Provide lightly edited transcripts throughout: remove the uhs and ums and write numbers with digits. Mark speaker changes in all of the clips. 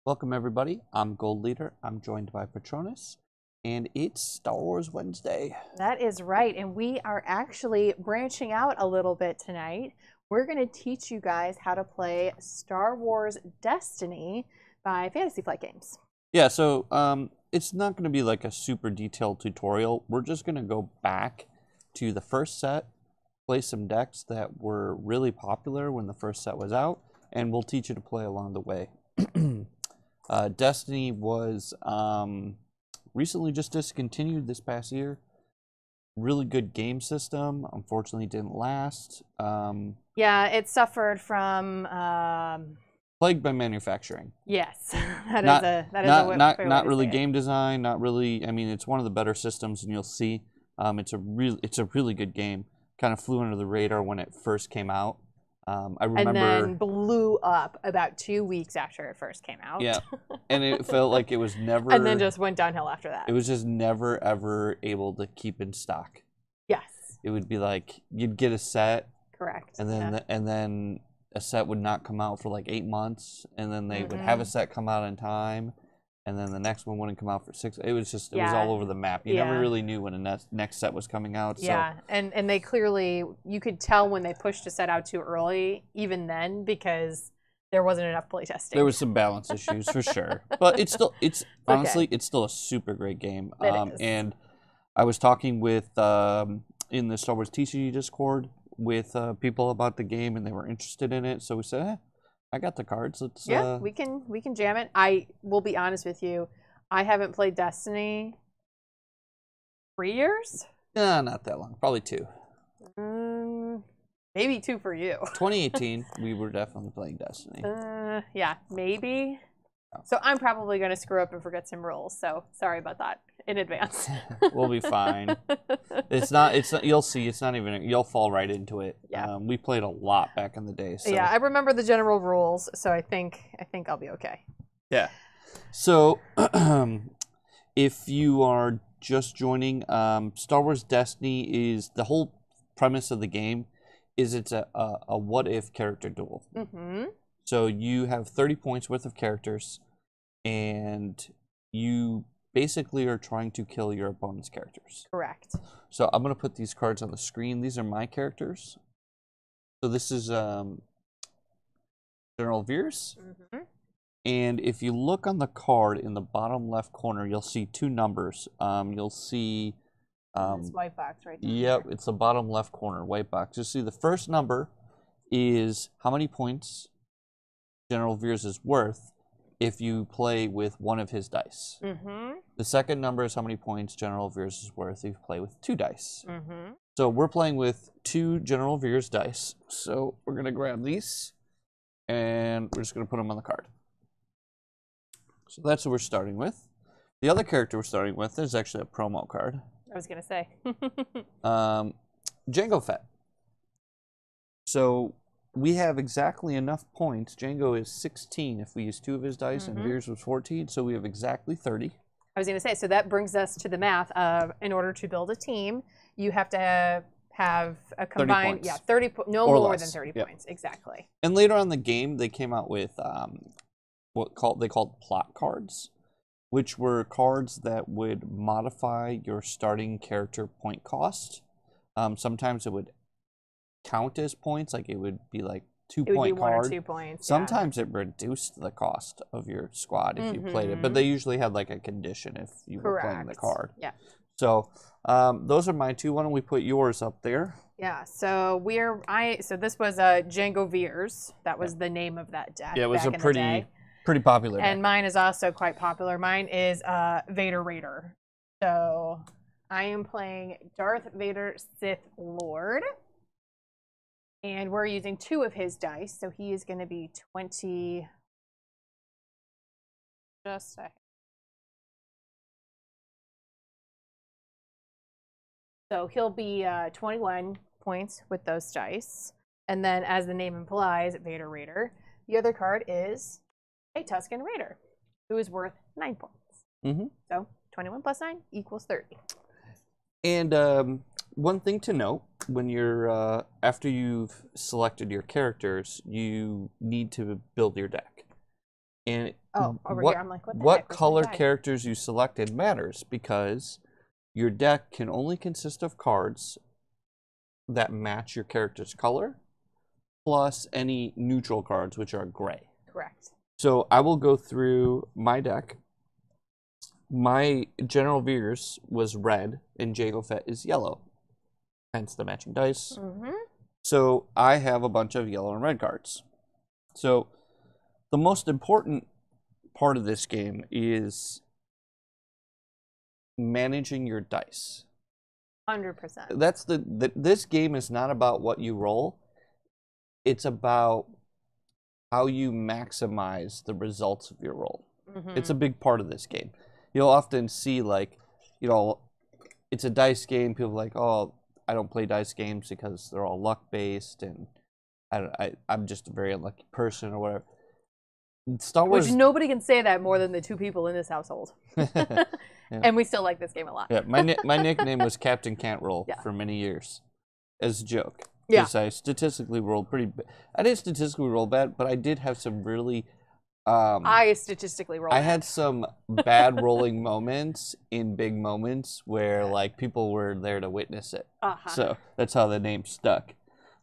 Speaker 1: Welcome everybody, I'm Gold Leader, I'm joined by Patronus, and it's Star Wars Wednesday.
Speaker 2: That is right, and we are actually branching out a little bit tonight. We're going to teach you guys how to play Star Wars Destiny by Fantasy Flight Games.
Speaker 1: Yeah, so it's not going to be like a super detailed tutorial. We're just going to go back to the first set, play some decks that were really popular when the first set was out, and we'll teach you to play along the way. Destiny was recently just discontinued this past year. Really good game system. Unfortunately, didn't last.
Speaker 2: Yeah, it suffered from
Speaker 1: Plagued by manufacturing.
Speaker 2: yes, not
Speaker 1: really game design. Not really. I mean, it's one of the better systems, and you'll see. It's a really good game. Kind of flew under the radar when it first came out. I remember,
Speaker 2: and then blew up about 2 weeks after it first came out.
Speaker 1: Yeah, and it felt like it was never.
Speaker 2: And then just went downhill after that.
Speaker 1: It was just never ever able to keep in stock.
Speaker 2: Yes.
Speaker 1: It would be like you'd get a set.
Speaker 2: Correct.
Speaker 1: And then
Speaker 2: yeah.
Speaker 1: then a set would not come out for like 8 months, and then they would have a set come out in time, and then the next one wouldn't come out for 6. It was just it was all over the map. You never really knew when a next set was coming out.
Speaker 2: Yeah, so. and they clearly, you could tell when they pushed a set out too early, even then, because there wasn't enough playtesting.
Speaker 1: There was some balance issues for sure, but it's honestly it's still a super great game.
Speaker 2: It is.
Speaker 1: And I was talking with in the Star Wars TCG Discord with people about the game, and they were interested in it. So we said, "Hey, I got the cards. Let's
Speaker 2: we can jam it." I will be honest with you, I haven't played Destiny 3 years.
Speaker 1: Nah, not that long. Probably 2.
Speaker 2: Maybe 2 for you.
Speaker 1: 2018, we were definitely playing Destiny.
Speaker 2: Yeah, maybe. So I'm probably going to screw up and forget some rules. So sorry about that in advance.
Speaker 1: We'll be fine. It's not. You'll see. It's not even. You'll fall right into it.
Speaker 2: Yeah.
Speaker 1: We played a lot back in the day. So.
Speaker 2: Yeah, I remember the general rules, so I think I'll be okay.
Speaker 1: Yeah. So, if you are just joining, Star Wars Destiny is the whole premise of the game. Is it's a what if character duel.
Speaker 2: Mm-hmm.
Speaker 1: So you have 30 points worth of characters, and you basically are trying to kill your opponent's characters.
Speaker 2: Correct.
Speaker 1: So I'm going to put these cards on the screen. These are my characters. So this is General Veers.
Speaker 2: Mm-hmm.
Speaker 1: And if you look on the card in the bottom left corner, you'll see 2 numbers. You'll see...
Speaker 2: this white box right there.
Speaker 1: Yep, it's the bottom left corner, white box. You'll see the first number is how many points General Veers is worth if you play with one of his dice.
Speaker 2: Mm-hmm.
Speaker 1: The second number is how many points General Veers is worth if you play with 2 dice.
Speaker 2: Mm-hmm.
Speaker 1: So we're playing with 2 General Veers dice. So we're going to grab these, and we're just going to put them on the card. So that's what we're starting with. The other character we're starting with is actually a promo card.
Speaker 2: I was going to say.
Speaker 1: Jango Fett. So we have exactly enough points. Jango is 16 if we use 2 of his dice, and Veers was 14, so we have exactly 30.
Speaker 2: I was going to say, so that brings us to the math of, in order to build a team, you have to have a combined, 30 no
Speaker 1: or
Speaker 2: more
Speaker 1: less.
Speaker 2: than 30 points, exactly.
Speaker 1: And later on in the game, they came out with they called plot cards, which were cards that would modify your starting character point cost. Sometimes it would count as points, like it would be like 2-point card.
Speaker 2: 1 or 2 points.
Speaker 1: Sometimes it reduced the cost of your squad if you played it, but they usually had like a condition if you were playing the card.
Speaker 2: Yeah.
Speaker 1: So those are my 2. Why don't we put yours up there?
Speaker 2: Yeah. So so this was Jango Veers. That was the name of that deck.
Speaker 1: Yeah, it was
Speaker 2: back
Speaker 1: a pretty popular deck.
Speaker 2: And mine is also quite popular. Mine is Vader Raider. So I am playing Darth Vader Sith Lord. And we're using 2 of his dice, so he is going to be 20. Just a second. So he'll be 21 points with those dice. And then, as the name implies, Vader Raider. The other card is a Tusken Raider, who is worth 9 points. So 21 plus 9 equals 30.
Speaker 1: And one thing to note, when you're after you've selected your characters, you need to build your deck. And
Speaker 2: Oh, over here, I'm like, what the heck?
Speaker 1: what
Speaker 2: Where's my
Speaker 1: color
Speaker 2: die?
Speaker 1: characters you selected matters, because your deck can only consist of cards that match your character's color, plus any neutral cards, which are gray.
Speaker 2: Correct.
Speaker 1: So I will go through my deck. My General Veers was red, and Jango Fett is yellow, hence the matching dice. So I have a bunch of yellow and red cards. So the most important part of this game is managing your dice.
Speaker 2: 100%.
Speaker 1: That's this game is not about what you roll. It's about how you maximize the results of your roll. It's a big part of this game. You'll often see, like, you know, it's a dice game. People are like, oh, I don't play dice games because they're all luck based, and I'm just a very unlucky person or whatever. Star Wars.
Speaker 2: Which nobody can say that more than the two people in this household.
Speaker 1: Yeah.
Speaker 2: And we still like this game a lot.
Speaker 1: Yeah, my nickname was Captain Can't Roll for many years, as a joke. Because I statistically rolled pretty. I didn't statistically roll bad, but I did have some really.
Speaker 2: I statistically rolled.
Speaker 1: I had some bad rolling moments in big moments where like people were there to witness it. So that's how the name stuck.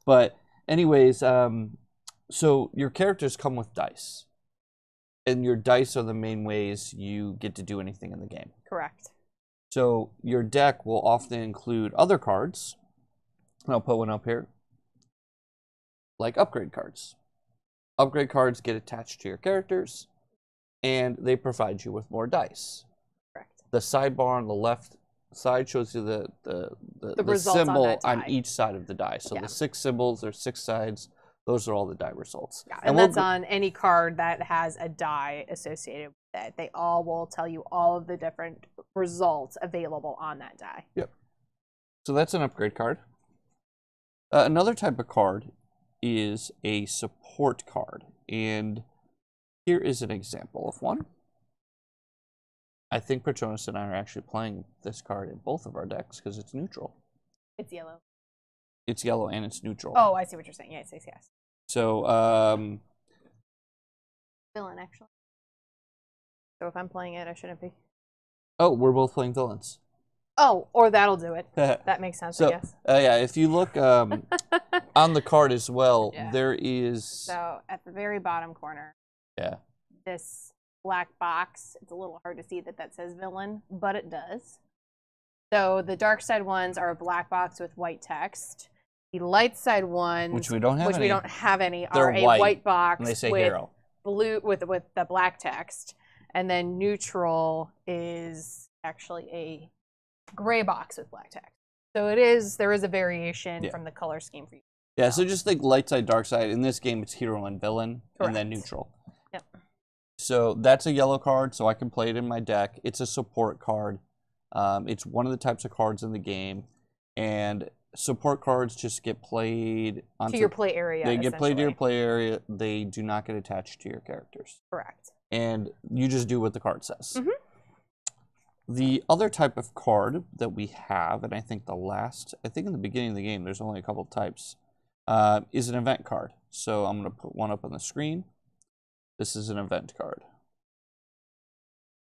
Speaker 1: But anyways, so your characters come with dice. And your dice are the main ways you get to do anything in the game.
Speaker 2: Correct.
Speaker 1: So your deck will often include other cards. And I'll put one up here. Like upgrade cards. Upgrade cards get attached to your characters, and they provide you with more dice.
Speaker 2: Correct.
Speaker 1: The sidebar on the left side shows you the
Speaker 2: results
Speaker 1: symbol
Speaker 2: on
Speaker 1: each side of the die. So the 6 symbols, there's 6 sides. Those are all the die results.
Speaker 2: Yeah, and that's on any card that has a die associated with it. They all will tell you all of the different results available on that die.
Speaker 1: Yep. So that's an upgrade card. Another type of card is a support card. And here is an example of one. I think Patronus and I are actually playing this card in both of our decks because it's neutral.
Speaker 2: It's yellow.
Speaker 1: It's yellow and it's neutral.
Speaker 2: Oh, I see what you're saying. Yes, yes, yes.
Speaker 1: So,
Speaker 2: villain, actually. So if I'm playing it, I shouldn't be.
Speaker 1: Oh, we're both playing villains.
Speaker 2: Oh, or that'll do it. That makes sense,
Speaker 1: so,
Speaker 2: I guess.
Speaker 1: Yeah, if you look on the card as well, there is...
Speaker 2: So at the very bottom corner, this black box, it's a little hard to see that says villain, but it does. So the dark side ones are a black box with white text. The light side ones,
Speaker 1: which we don't have any,
Speaker 2: are a white box
Speaker 1: and they say
Speaker 2: with
Speaker 1: hero.
Speaker 2: Blue with the black text, and then neutral is actually a gray box with black text. So there is a variation from the color scheme for you.
Speaker 1: Yeah, so just think light side, dark side. In this game, it's hero and villain, and then neutral.
Speaker 2: Yep.
Speaker 1: So that's a yellow card, so I can play it in my deck. It's a support card. It's one of the types of cards in the game, and support cards just get played onto
Speaker 2: your play area.
Speaker 1: They get played to your play area. They do not get attached to your characters.
Speaker 2: Correct.
Speaker 1: And you just do what the card says. The other type of card that we have, and I think in the beginning of the game, there's only a couple types, is an event card. So I'm going to put one up on the screen. This is an event card.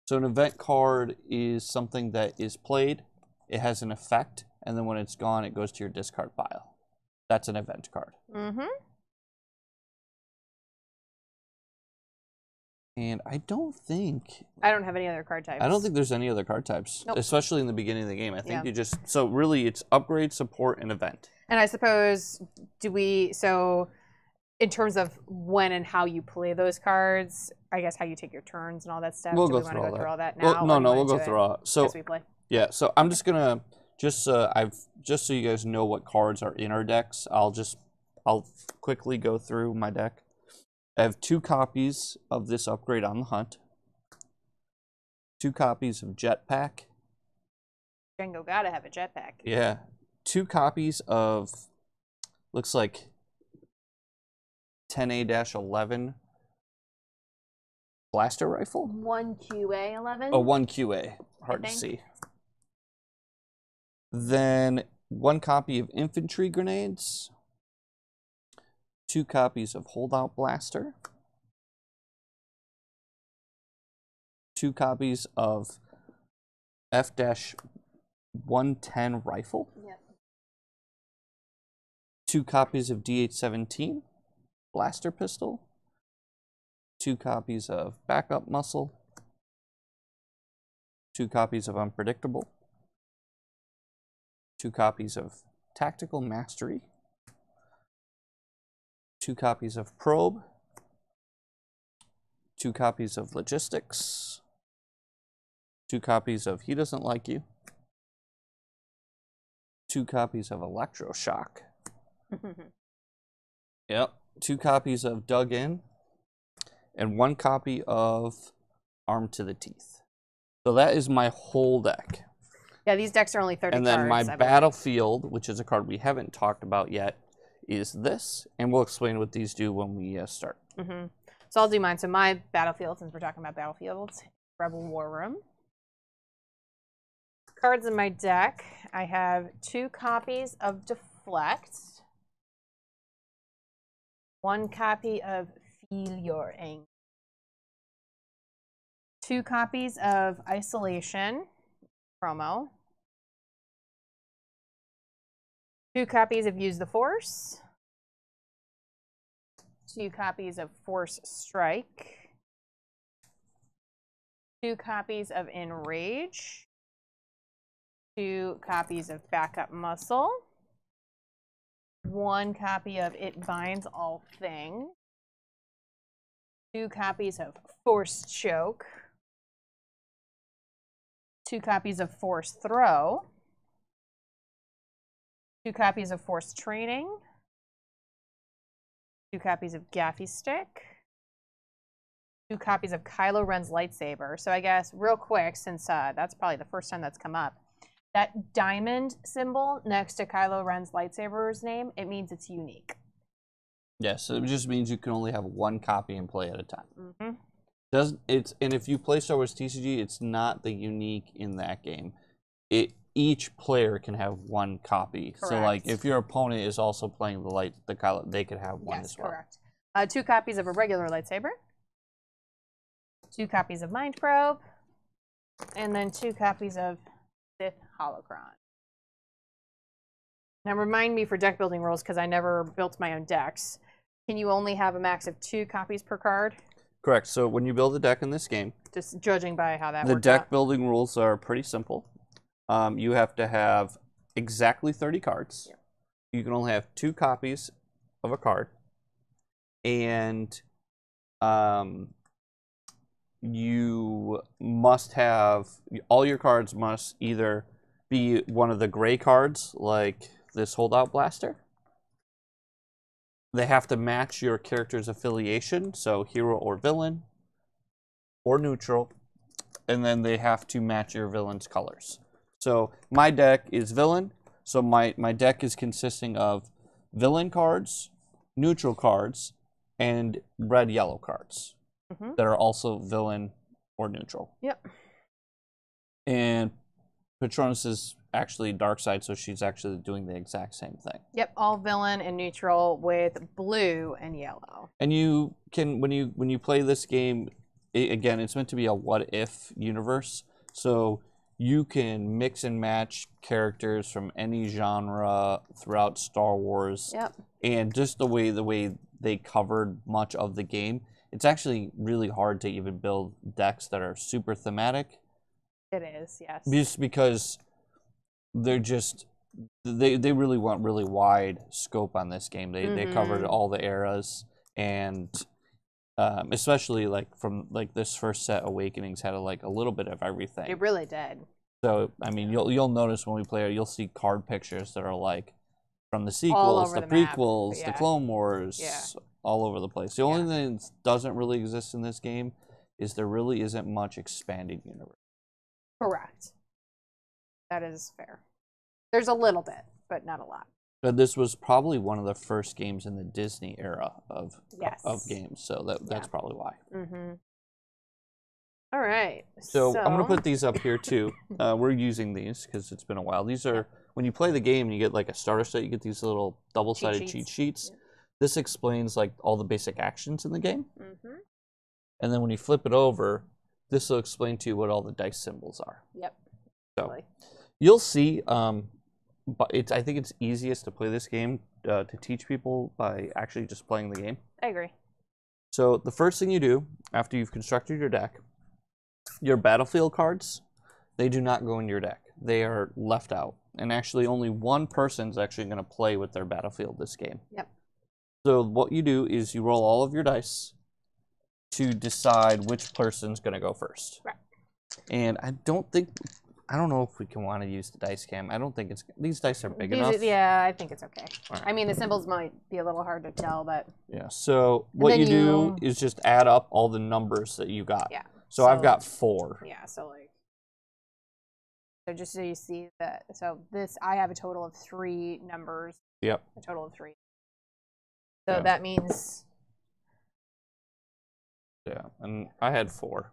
Speaker 1: So an event card is something that is played. It has an effect, and then when it's gone, it goes to your discard pile. That's an event card. And I don't
Speaker 2: have any other card types.
Speaker 1: I don't think there's any other card types, especially in the beginning of the game. I think so really it's upgrade, support, and event.
Speaker 2: And I suppose, so in terms of when and how you play those cards, I guess how you take your turns and all that stuff.
Speaker 1: We'll
Speaker 2: do
Speaker 1: go
Speaker 2: we want to go through all that
Speaker 1: well,
Speaker 2: now?
Speaker 1: No, we'll go through all. So
Speaker 2: as we play.
Speaker 1: Yeah, so I'm just gonna just so you guys know what cards are in our decks. I'll quickly go through my deck. I have 2 copies of this upgrade on the hunt. 2 copies of Jetpack.
Speaker 2: Jango gotta have a jetpack.
Speaker 1: Yeah. 2 copies of looks like 10A-11 blaster rifle.
Speaker 2: 1QA11.
Speaker 1: Oh, 1QA. Hard to see. Then 1 copy of infantry grenades. 2 copies of holdout blaster. 2 copies of F-110 rifle.
Speaker 2: Yep.
Speaker 1: 2 copies of DH-17 blaster pistol. 2 copies of backup muscle. 2 copies of unpredictable. 2 copies of tactical mastery. 2 copies of probe. 2 copies of logistics. 2 copies of he doesn't like you. 2 copies of electroshock. Yep. 2 copies of dug in. And 1 copy of armed to the teeth. So that is my whole deck.
Speaker 2: Yeah, these decks are only 30 cards.
Speaker 1: And then my battlefield, which is a card we haven't talked about yet, is this. And we'll explain what these do when we start.
Speaker 2: So I'll do mine. So my battlefield, since we're talking about battlefields, Rebel War Room. Cards in my deck, I have 2 copies of Deflect. 1 copy of Feel Your Anger. 2 copies of Isolation promo. 2 copies of Use the Force. 2 copies of Force Strike. 2 copies of Enrage. 2 copies of Backup Muscle. 1 copy of It Binds All Things. 2 copies of Force Choke. 2 copies of Force Throw. 2 copies of Force Training. 2 copies of Gaffy Stick. 2 copies of Kylo Ren's lightsaber. So I guess real quick, since that's probably the first time that's come up, that diamond symbol next to Kylo Ren's lightsaber's name, it means it's unique.
Speaker 1: Yes, it just means you can only have 1 copy and play at a time. And if you play Star Wars TCG, it's not the unique in that game. Each player can have 1 copy.
Speaker 2: Correct.
Speaker 1: So, like, if your opponent is also playing the Kylo, they could have 1 as well.
Speaker 2: Correct. 2 copies of a regular lightsaber. 2 copies of Mind Probe. And then 2 copies of Sith Holocron. Now, remind me for deck building rules, because I never built my own decks. Can you only have a max of 2 copies per card?
Speaker 1: Correct. So when you build a deck in this game,
Speaker 2: just judging by how that works.
Speaker 1: The deck building rules are pretty simple. You have to have exactly 30 cards.
Speaker 2: Yep.
Speaker 1: You can only have 2 copies of a card. And you must have, all your cards must either be one of the gray cards, like this Holdout Blaster. They have to match your character's affiliation, so hero or villain, or neutral, and then they have to match your villain's colors. So my deck is villain, so my deck is consisting of villain cards, neutral cards, and red-yellow cards that are also villain or neutral.
Speaker 2: Yep.
Speaker 1: And Patronus is actually dark side, so she's actually doing the exact same thing.
Speaker 2: Yep, all villain and neutral with blue and yellow.
Speaker 1: And you can, when you play this game, again, it's meant to be a what-if universe, so you can mix and match characters from any genre throughout Star Wars.
Speaker 2: Yep. And
Speaker 1: just the way they covered much of the game, it's actually really hard to even build decks that are super thematic.
Speaker 2: It is, yes.
Speaker 1: Just because they're just they really want really wide scope on this game. They covered all the eras, and especially like from like this first set, Awakenings had a little bit of everything.
Speaker 2: It really did.
Speaker 1: So I mean, you'll notice when we play it, you'll see card pictures that are like from the sequels, the prequels, the Clone Wars, all over the place. The only thing that doesn't really exist in this game is there really isn't much expanded universe.
Speaker 2: Correct. That is fair. There's a little bit, but not a lot.
Speaker 1: But this was probably one of the first games in the Disney era of games, so that's probably why.
Speaker 2: All right.
Speaker 1: So I'm going to put these up here too. We're using these because it's been a while. These are, when you play the game and you get like a starter set, you get these little double-sided cheat sheets. Yeah. This explains like all the basic actions in the game. And then when you flip it over, this will explain to you what all the dice symbols are.
Speaker 2: Yep.
Speaker 1: So
Speaker 2: Totally.
Speaker 1: you'll see, but I think it's easiest to play this game to teach people by actually just playing the game.
Speaker 2: I agree.
Speaker 1: So the first thing you do after you've constructed your deck, your battlefield cards, they do not go in your deck. They are left out. And actually only one person's actually going to play with their battlefield this game.
Speaker 2: Yep.
Speaker 1: So what you do is you roll all of your dice to decide which person's going to go first.
Speaker 2: Right.
Speaker 1: And I don't know if we can want to use the dice cam. I don't think these dice are big enough.
Speaker 2: Yeah, I think it's okay.
Speaker 1: Right.
Speaker 2: I mean, the symbols might be a little hard to tell, but...
Speaker 1: Yeah, so what you do is just add up all the numbers that you got.
Speaker 2: Yeah.
Speaker 1: So I've got 4.
Speaker 2: Yeah, so like... So just so you see that, so this, I have a total of 3 numbers.
Speaker 1: Yep.
Speaker 2: A total of 3. So
Speaker 1: Yeah.
Speaker 2: that means...
Speaker 1: Yeah, and I had 4.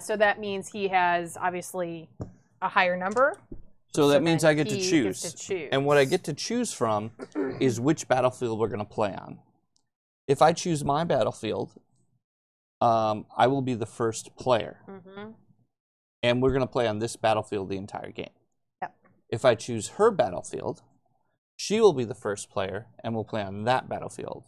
Speaker 2: So that means he has, obviously, a higher number.
Speaker 1: So that means I get to
Speaker 2: he
Speaker 1: choose.
Speaker 2: gets to choose.
Speaker 1: And what I get to choose from is which battlefield we're going to play on. If I choose my battlefield, I will be the first player.
Speaker 2: Mm-hmm.
Speaker 1: And we're going to play on this battlefield the entire game.
Speaker 2: Yep.
Speaker 1: If I choose her battlefield, she will be the first player, and we'll play on that battlefield.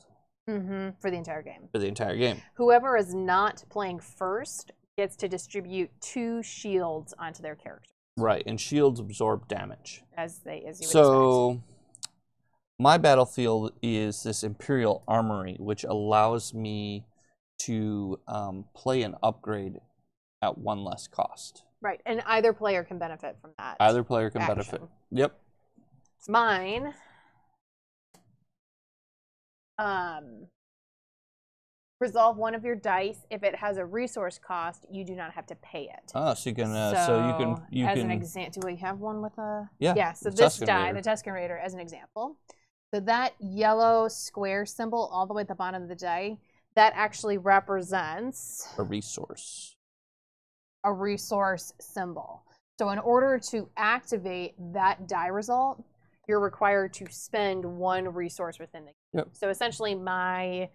Speaker 2: Mm-hmm. For the entire game.
Speaker 1: For the entire game.
Speaker 2: Whoever is not playing first gets to distribute 2 shields onto their character.
Speaker 1: Right, and shields absorb damage.
Speaker 2: As you would expect.
Speaker 1: So my battlefield is this Imperial Armory, which allows me to play an upgrade at 1 less cost.
Speaker 2: Right, and either player can benefit from that.
Speaker 1: Either player can
Speaker 2: action.
Speaker 1: benefit. Yep.
Speaker 2: Mine, resolve one of your dice. If it has a resource cost, you do not have to pay it.
Speaker 1: Oh, so you can. You
Speaker 2: as
Speaker 1: can.
Speaker 2: an example, do we have one with a?
Speaker 1: Yeah.
Speaker 2: Yeah. So this die, the Tusken Raider, as an example. So that yellow square symbol all the way at the bottom of the die, that actually represents
Speaker 1: a resource.
Speaker 2: A resource symbol. So in order to activate that die result, you're required to spend 1 resource within the game.
Speaker 1: Yep.
Speaker 2: So essentially my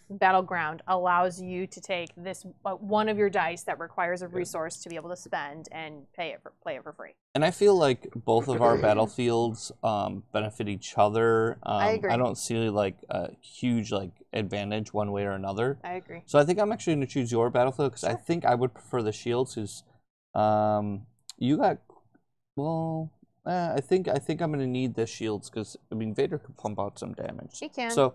Speaker 2: battleground allows you to take this one of your dice that requires a resource to be able to spend and play it for free.
Speaker 1: And I feel like both of our battlefields benefit each other.
Speaker 2: I agree.
Speaker 1: I don't see like a huge advantage one way or another.
Speaker 2: I agree.
Speaker 1: So I think I'm actually going to choose your battlefield because I think I would prefer the shields. Because you got I think I'm going to need the shields because I mean Vader could pump out some damage.
Speaker 2: He can.
Speaker 1: So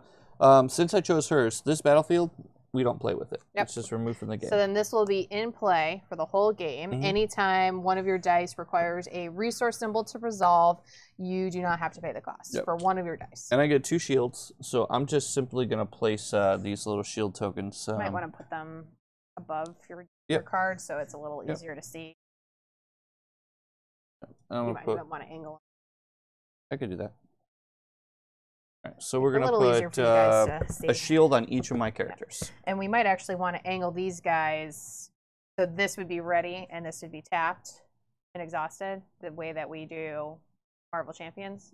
Speaker 1: since I chose hers, this battlefield we don't play with it.
Speaker 2: Yep.
Speaker 1: It's just removed from the game.
Speaker 2: So then this will be in play for the whole game.
Speaker 1: Mm-hmm.
Speaker 2: Anytime one of your dice requires a resource symbol to resolve, you do not have to pay the cost for one of your dice.
Speaker 1: And I get 2 shields, so I'm just simply going to place these little shield tokens.
Speaker 2: You might want to put them above your card so it's a little easier to see. You might even want to angle.
Speaker 1: I could do that. All right, so we're going to put a shield on each of my characters.
Speaker 2: Yeah. And we might actually want to angle these guys. So this would be ready and this would be tapped and exhausted, the way that we do Marvel Champions.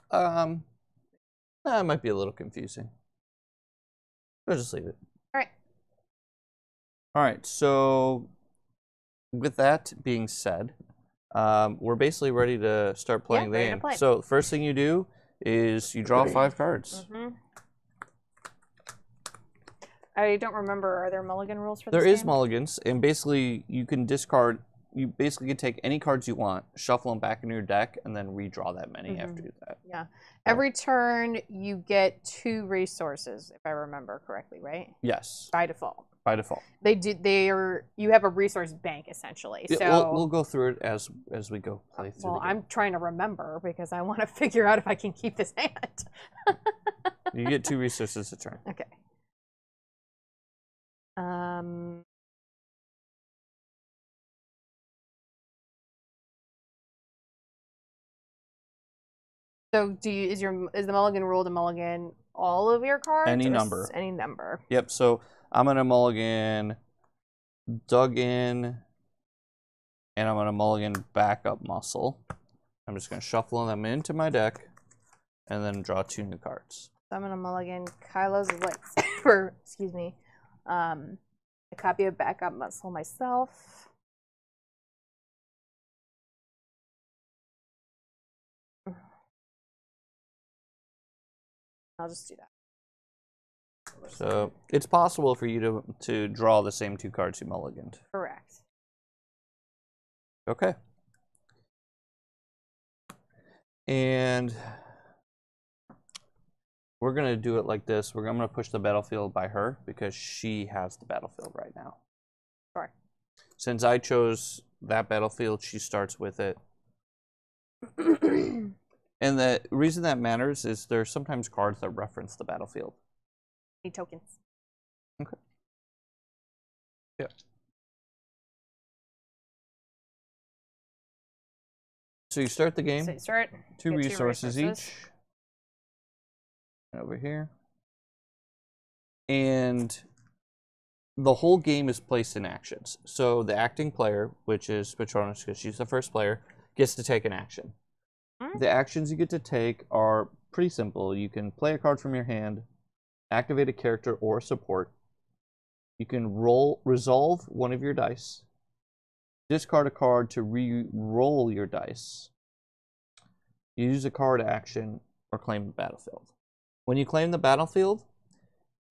Speaker 1: That might be a little confusing. I'll just leave it.
Speaker 2: All right.
Speaker 1: All right, so with that being said, we're basically ready to start playing the game. So the first thing you do is you draw 5 cards.
Speaker 2: Mm-hmm. I don't remember. Are there Mulligan rules for this
Speaker 1: There
Speaker 2: game?
Speaker 1: is mulligans, and basically you can discard. You basically can take any cards you want, shuffle them back into your deck, and then redraw that many after that.
Speaker 2: Yeah. Every turn you get 2 resources, if I remember correctly, right?
Speaker 1: Yes.
Speaker 2: By default.
Speaker 1: By default.
Speaker 2: You have a resource bank essentially.
Speaker 1: Yeah,
Speaker 2: so
Speaker 1: we'll go through it as we go play through.
Speaker 2: Well, I'm trying to remember because I want to figure out if I can keep this hand.
Speaker 1: You get 2 resources a turn.
Speaker 2: Okay. So is the Mulligan rule to mulligan all of your cards?
Speaker 1: Any number.
Speaker 2: Any number.
Speaker 1: Yep. So I'm gonna mulligan dug in, and I'm gonna mulligan backup muscle. I'm just gonna shuffle them into my deck, and then draw 2 new cards.
Speaker 2: So I'm gonna mulligan Kylo's lightsaber. Excuse me. A copy of backup muscle myself. I'll just do that.
Speaker 1: So it's possible for you to draw the same 2 cards you mulliganed.
Speaker 2: Correct.
Speaker 1: Okay. And we're going to do it like this. I'm going to push the battlefield by her because she has the battlefield right now.
Speaker 2: Sure.
Speaker 1: Since I chose that battlefield, she starts with it. And the reason that matters is there's sometimes cards that reference the battlefield.
Speaker 2: Need tokens.
Speaker 1: Okay. Yeah. So you start the game.
Speaker 2: So you start.
Speaker 1: 2 resources each. Over here. And the whole game is placed in actions. So the acting player, which is Patronus, because she's the first player, gets to take an action. The actions you get to take are pretty simple. You can play a card from your hand, activate a character or a support. You can resolve one of your dice, discard a card to re-roll your dice, use a card action, or claim the battlefield. When you claim the battlefield,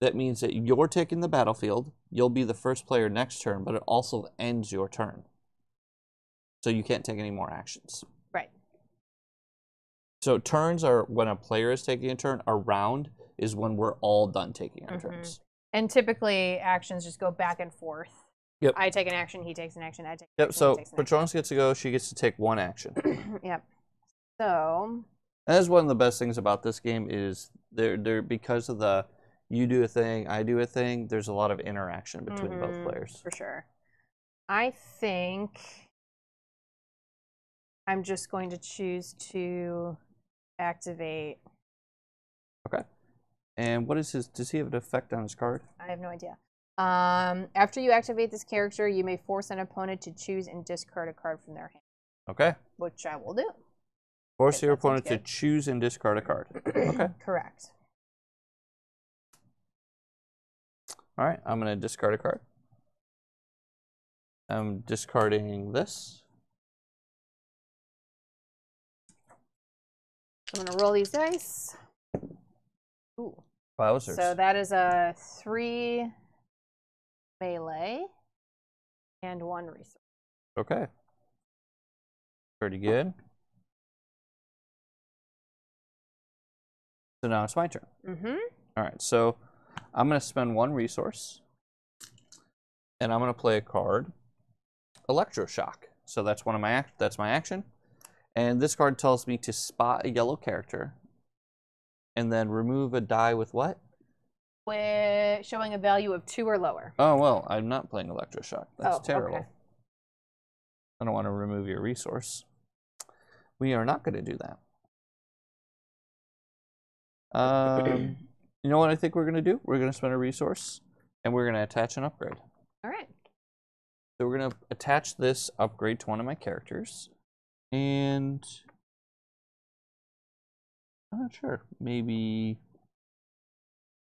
Speaker 1: that means that you're taking the battlefield. You'll be the first player next turn, but it also ends your turn. So you can't take any more actions.
Speaker 2: Right.
Speaker 1: So turns are when a player is taking a turn. A round is when we're all done taking our turns.
Speaker 2: And typically, actions just go back and forth.
Speaker 1: Yep.
Speaker 2: I take an action, he takes an action, I take an
Speaker 1: Yep,
Speaker 2: action,
Speaker 1: so
Speaker 2: he takes an
Speaker 1: Patronus gets to go. She gets to take 1 action.
Speaker 2: Yep. So...
Speaker 1: And that's one of the best things about this game is because of the you do a thing, I do a thing, there's a lot of interaction between both players.
Speaker 2: For sure. I think I'm just going to choose to activate.
Speaker 1: Okay. And what is does he have an effect on his card?
Speaker 2: I have no idea. After you activate this character, you may force an opponent to choose and discard a card from their hand.
Speaker 1: Okay.
Speaker 2: Which I will do.
Speaker 1: Force your opponent to choose and discard a card. Okay.
Speaker 2: Correct.
Speaker 1: All right, I'm going to discard a card. I'm discarding this.
Speaker 2: I'm going to roll these dice. Ooh.
Speaker 1: Wowzers.
Speaker 2: So that is a 3 melee and 1 resource.
Speaker 1: Okay. Pretty good. So now it's my turn. All right, so I'm going to spend 1 resource, and I'm going to play a card, Electroshock. So that's one of my that's my action, and this card tells me to spot a yellow character, and then remove a die with what?
Speaker 2: With showing a value of 2 or lower.
Speaker 1: Oh well, I'm not playing Electroshock. That's terrible.
Speaker 2: Okay.
Speaker 1: I don't want to remove your resource. We are not going to do that. You know what I think we're going to do? We're going to spend a resource, and we're going to attach an upgrade.
Speaker 2: All right.
Speaker 1: So we're going to attach this upgrade to one of my characters, and I'm not sure. Maybe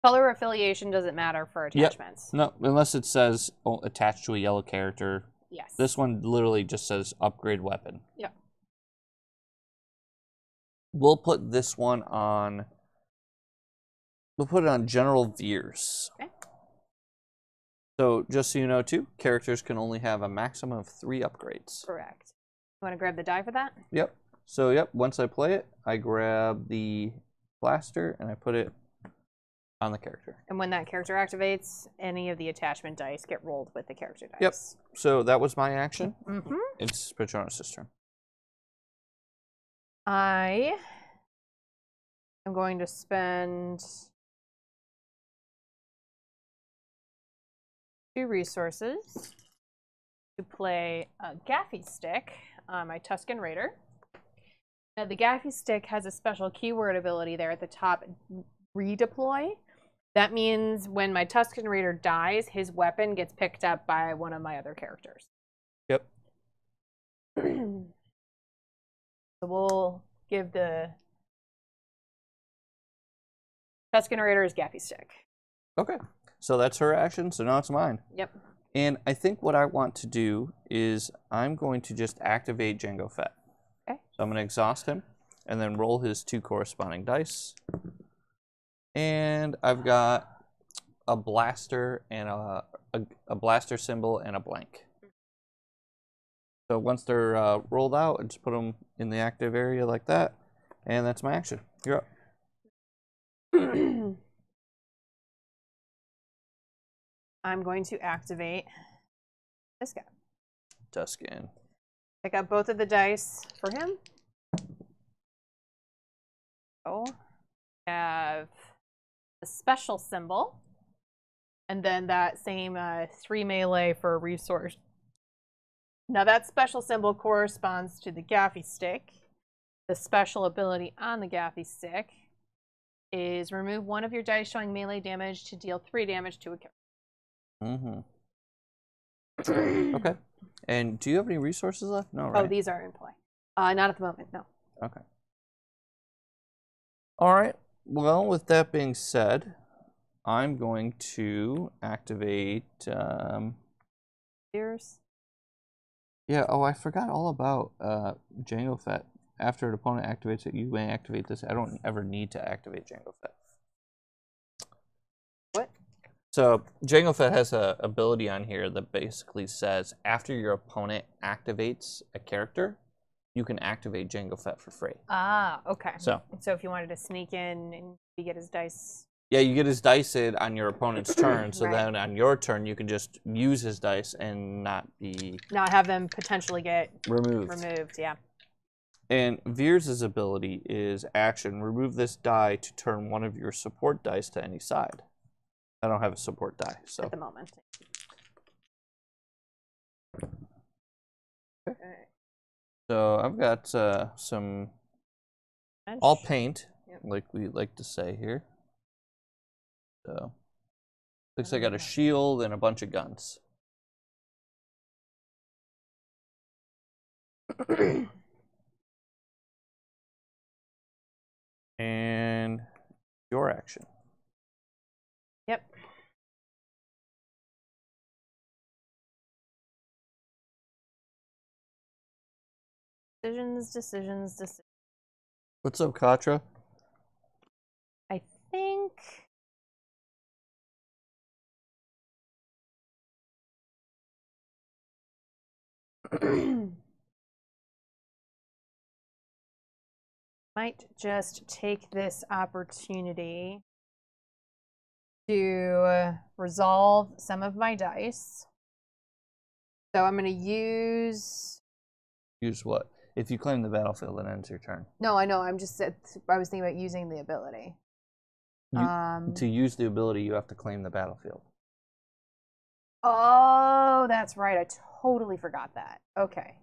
Speaker 2: Color affiliation doesn't matter for attachments.
Speaker 1: Yep. No, unless it says attached to a yellow character.
Speaker 2: Yes.
Speaker 1: This one literally just says upgrade weapon.
Speaker 2: Yep.
Speaker 1: We'll put this one on. We'll put it on General Veers.
Speaker 2: Okay.
Speaker 1: So just so you know, too, characters can only have a maximum of 3 upgrades.
Speaker 2: Correct. You want to grab the die for that?
Speaker 1: Yep. So yep, once I play it, I grab the blaster and I put it on the character.
Speaker 2: And when that character activates, any of the attachment dice get rolled with the character dice.
Speaker 1: Yep. So that was my action.
Speaker 2: Mm-hmm.
Speaker 1: It's Patronus' turn.
Speaker 2: I am going to spend 2 resources to play a Gaffy Stick on my Tusken Raider. Now, the Gaffy Stick has a special keyword ability there at the top, redeploy. That means when my Tusken Raider dies, his weapon gets picked up by one of my other characters.
Speaker 1: Yep.
Speaker 2: So we'll give the Tusken Raider's Gaffy Stick.
Speaker 1: Okay. So that's her action, so now it's mine.
Speaker 2: Yep.
Speaker 1: And I think what I want to do is I'm going to just activate Jango Fett.
Speaker 2: Okay.
Speaker 1: So I'm going to exhaust him and then roll his 2 corresponding dice. And I've got a blaster and a blaster symbol and a blank. So once they're rolled out, I just put them in the active area like that. And that's my action. You're up.
Speaker 2: I'm going to activate this guy.
Speaker 1: Tusken.
Speaker 2: Pick up both of the dice for him. Oh, have the special symbol, and then that same 3 melee for a resource. Now that special symbol corresponds to the Gaffy Stick. The special ability on the Gaffy Stick is remove 1 of your dice showing melee damage to deal 3 damage to a character.
Speaker 1: Okay. And do you have any resources left? No, right?
Speaker 2: Oh, these are in play. Not at the moment, no.
Speaker 1: Okay. All right. Well, with that being said, I'm going to activate...
Speaker 2: Veers.
Speaker 1: Yeah, oh, I forgot all about Jango Fett. After an opponent activates it, you may activate this. I don't ever need to activate Jango Fett.
Speaker 2: What?
Speaker 1: So Jango Fett has an ability on here that basically says after your opponent activates a character, you can activate Jango Fett for free.
Speaker 2: Ah, okay.
Speaker 1: So
Speaker 2: if you wanted to sneak in and you get his dice.
Speaker 1: Yeah, you get his dice in on your opponent's turn, so
Speaker 2: Right.
Speaker 1: then on your turn you can just use his dice and not
Speaker 2: have them potentially get
Speaker 1: removed.
Speaker 2: Yeah.
Speaker 1: And Veers' ability is action. Remove this die to turn 1 of your support dice to any side. I don't have a support die, so.
Speaker 2: At the moment.
Speaker 1: Okay. So I've got some
Speaker 2: Bench.
Speaker 1: all paint,
Speaker 2: Yep.
Speaker 1: like we like to say here. So looks like I got a shield and a bunch of guns. And your action.
Speaker 2: Yep. Decisions.
Speaker 1: What's up, Katra?
Speaker 2: I think might just take this opportunity to resolve some of my dice. So I'm going to use...
Speaker 1: Use what? If you claim the battlefield, it ends your turn.
Speaker 2: No, I know. I was thinking about using the ability.
Speaker 1: To use the ability, you have to claim the battlefield.
Speaker 2: Oh, that's right. I totally forgot that. Okay.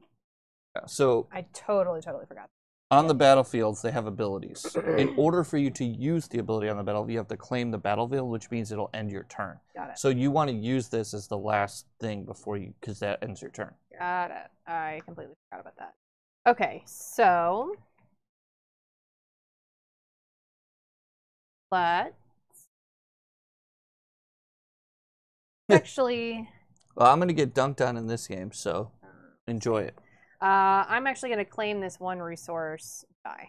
Speaker 1: Yeah, so
Speaker 2: I totally forgot.
Speaker 1: on the battlefields, they have abilities. In order for you to use the ability on the battlefield, you have to claim the battlefield, which means it'll end your turn.
Speaker 2: Got it.
Speaker 1: So you want to use this as the last thing before you, because that ends your turn.
Speaker 2: Got it. I completely forgot about that. Okay, so let's actually.
Speaker 1: Well, I'm going to get dunked on in this game, so enjoy it.
Speaker 2: I'm actually going to claim this 1 resource die.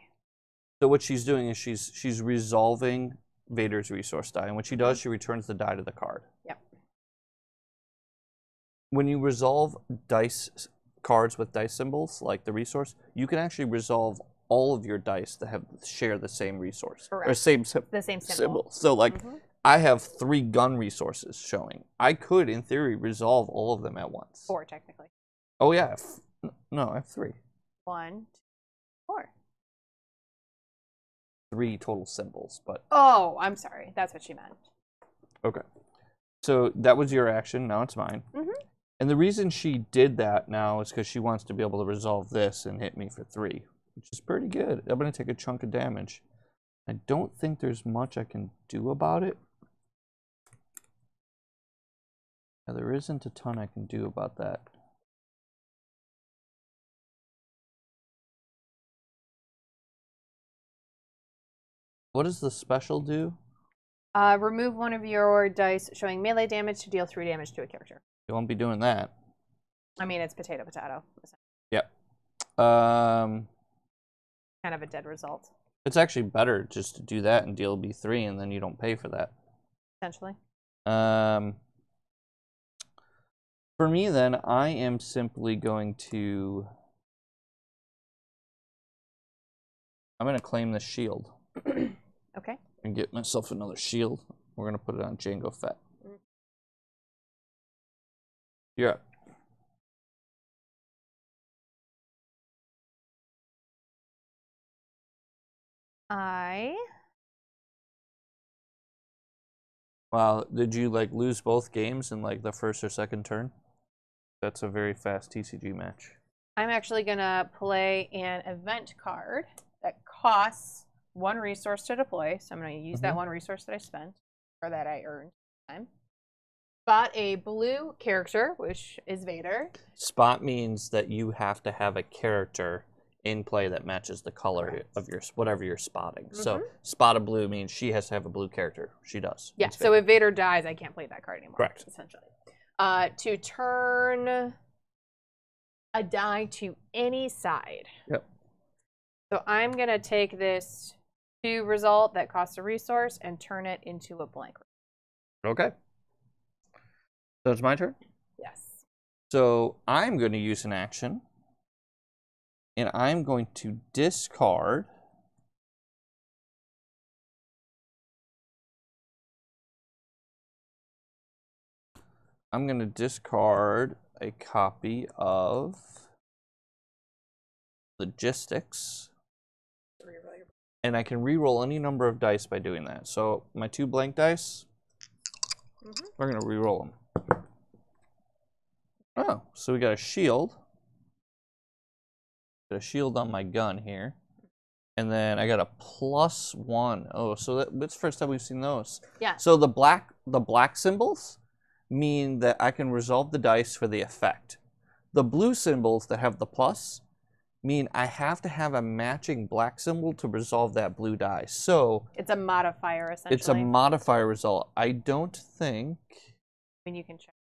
Speaker 1: So what she's doing is she's resolving Vader's resource die, and what she does, she returns the die to the card.
Speaker 2: Yep.
Speaker 1: When you resolve dice cards with dice symbols, like the resource, you can actually resolve all of your dice that share the same resource.
Speaker 2: Correct.
Speaker 1: Or same
Speaker 2: The same symbol.
Speaker 1: So like, I have 3 gun resources showing. I could, in theory, resolve all of them at once.
Speaker 2: 4, technically.
Speaker 1: Oh yeah, no, I have 3.
Speaker 2: 1, 2, 4.
Speaker 1: 3 total symbols, but.
Speaker 2: Oh, I'm sorry. That's what she meant.
Speaker 1: Okay. So that was your action. Now it's mine. And the reason she did that now is because she wants to be able to resolve this and hit me for 3, which is pretty good. I'm going to take a chunk of damage. I don't think there's much I can do about it. Yeah, there isn't a ton I can do about that. What does the special do?
Speaker 2: Remove one of your dice showing melee damage to deal 3 damage to a character.
Speaker 1: You won't be doing that.
Speaker 2: I mean, it's potato.
Speaker 1: Yep.
Speaker 2: Kind of a dead result.
Speaker 1: It's actually better just to do that and deal B3, and then you don't pay for that.
Speaker 2: Potentially.
Speaker 1: For me, then, I am simply going to... I'm going to claim the shield.
Speaker 2: Okay.
Speaker 1: And get myself another shield. We're going to put it on Jango Fett. You're up. Wow, did you like lose both games in like the first or second turn? That's a very fast TCG match.
Speaker 2: I'm actually gonna play an event card that costs 1 resource to deploy. So I'm gonna use that 1 resource that I spent or that I earned time. Spot a blue character, which is Vader.
Speaker 1: Spot means that you have to have a character in play that matches the color of your whatever you're spotting. So spot a blue means she has to have a blue character. She does.
Speaker 2: Yeah. So if Vader dies, I can't play that card anymore.
Speaker 1: Correct.
Speaker 2: Essentially. To turn a die to any side.
Speaker 1: Yep.
Speaker 2: So I'm gonna take this 2 result that costs a resource and turn it into a blank.
Speaker 1: Okay. So it's my turn?
Speaker 2: Yes.
Speaker 1: So I'm going to use an action. And I'm going to discard a copy of Logistics. And I can re-roll any number of dice by doing that. So my 2 blank dice, we're going to re-roll them. Oh, so we got a shield. Got a shield on my gun here. And then I got a +1. Oh, so that's the first time we've seen those.
Speaker 2: Yeah.
Speaker 1: So the black symbols mean that I can resolve the dice for the effect. The blue symbols that have the plus mean I have to have a matching black symbol to resolve that blue die. So
Speaker 2: it's a modifier, essentially.
Speaker 1: It's a modifier result. I don't think...
Speaker 2: I mean, you can check.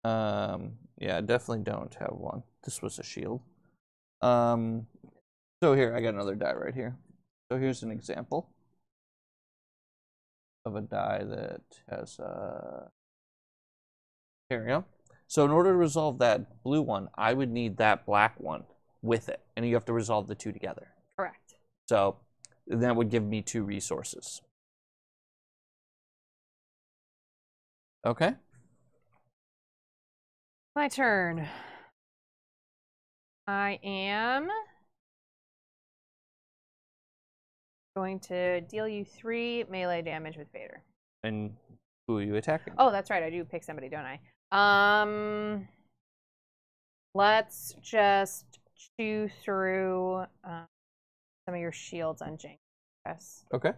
Speaker 1: Yeah, I definitely don't have one. This was a shield. So here, I got another die right here. So here's an example of a die that has here we go. So in order to resolve that blue one, I would need that black one with it, and you have to resolve the 2 together.
Speaker 2: Correct.
Speaker 1: So that would give me 2 resources. Okay.
Speaker 2: My turn. I am going to deal you 3 melee damage with Vader.
Speaker 1: And who are you attacking?
Speaker 2: Oh, that's right. I do pick somebody, don't I? Let's just chew through some of your shields on Jango. Yes.
Speaker 1: Okay.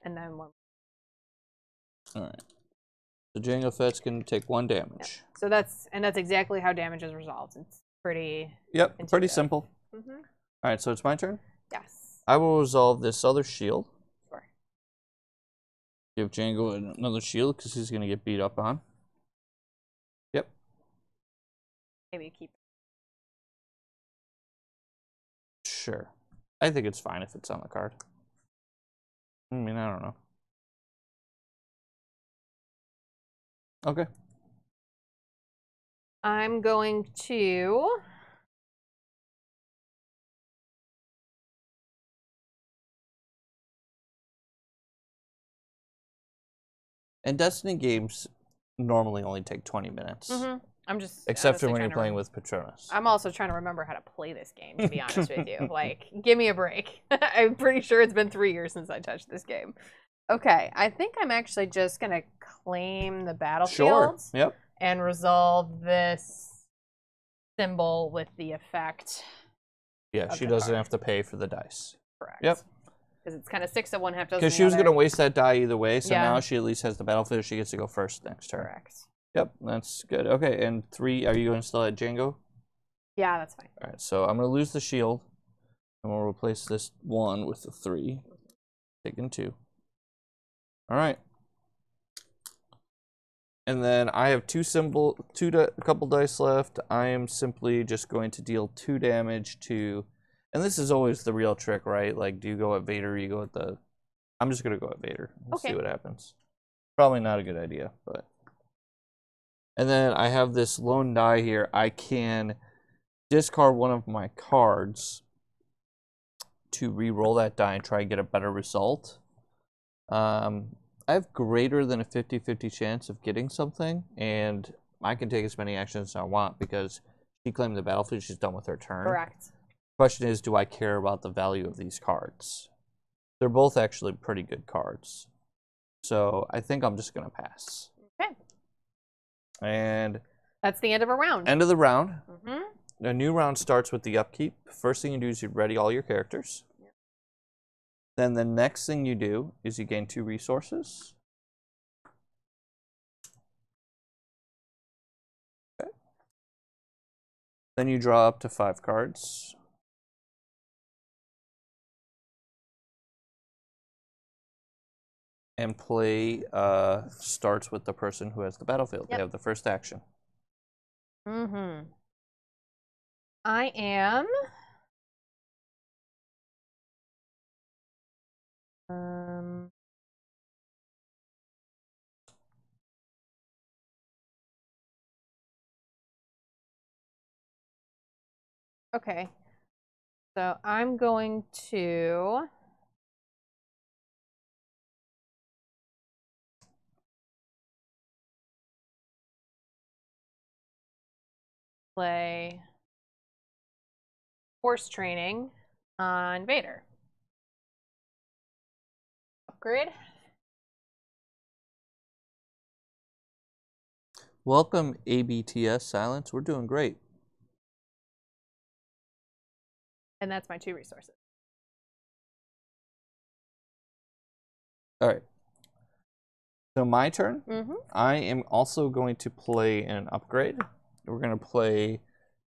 Speaker 2: And then one.
Speaker 1: All right. So Jango Fett's going to take 1 damage.
Speaker 2: Yeah. So that's exactly how damage is resolved. It's pretty.
Speaker 1: Yep.
Speaker 2: intuitive.
Speaker 1: Pretty simple.
Speaker 2: All
Speaker 1: right. So it's my turn.
Speaker 2: Yes.
Speaker 1: I will resolve this other shield.
Speaker 2: Sure.
Speaker 1: Give Jango another shield because he's going to get beat up on. Yep.
Speaker 2: Maybe keep.
Speaker 1: Sure. I think it's fine if it's on the card. I mean, I don't know. Okay.
Speaker 2: I'm going to
Speaker 1: and Destiny games normally only take 20 minutes.
Speaker 2: I'm just
Speaker 1: except for when you're playing with Patronus.
Speaker 2: I'm also trying to remember how to play this game, to be honest with you. Like, give me a break. I'm pretty sure it's been 3 years since I touched this game. Okay, I think I'm actually just gonna claim the battlefield.
Speaker 1: Sure. Yep.
Speaker 2: And resolve this symbol with the effect.
Speaker 1: Yeah, she doesn't have to pay for the dice.
Speaker 2: Correct.
Speaker 1: Yep.
Speaker 2: Because it's kind of 6 of one, half dozen.
Speaker 1: Because she was going to waste that die either way, so
Speaker 2: Yeah.
Speaker 1: now she at least has the battlefield. She gets to go first next turn.
Speaker 2: Correct.
Speaker 1: Yep, that's good. Okay, and 3, are you going to still at Jango?
Speaker 2: Yeah, that's fine.
Speaker 1: All right, so I'm going to lose the shield, and we'll replace this 1 with the 3. Taking 2. All right. And then I have a couple dice left. I am simply just going to deal 2 damage to, and this is always the real trick, right? Like, do you go at Vader or you go at the, I'm just going to go at Vader. We'll see what happens. Probably not a good idea, but. And then I have this lone die here. I can discard one of my cards to re-roll that die and try and get a better result. I have greater than a 50-50 chance of getting something, and I can take as many actions as I want because she claimed the battlefield. She's done with her turn.
Speaker 2: Correct.
Speaker 1: Question is, do I care about the value of these cards? They're both actually pretty good cards. So I think I'm just going to pass.
Speaker 2: Okay.
Speaker 1: And
Speaker 2: that's the end of a round.
Speaker 1: End of the round.
Speaker 2: Mm-hmm.
Speaker 1: A new round starts with the upkeep. First thing you do is you ready all your characters. Then the next thing you do is you gain 2 resources. Okay. Then you draw up to 5 cards. And play starts with the person who has the battlefield. Yep. They have the first action.
Speaker 2: Mm-hmm. I am... Okay, so I'm going to play horse training on Vader. Upgrade.
Speaker 1: Welcome, ABTS Silence. We're doing great.
Speaker 2: And that's my 2 resources.
Speaker 1: All right. So my turn.
Speaker 2: Mm-hmm.
Speaker 1: I am also going to play an upgrade. We're going to play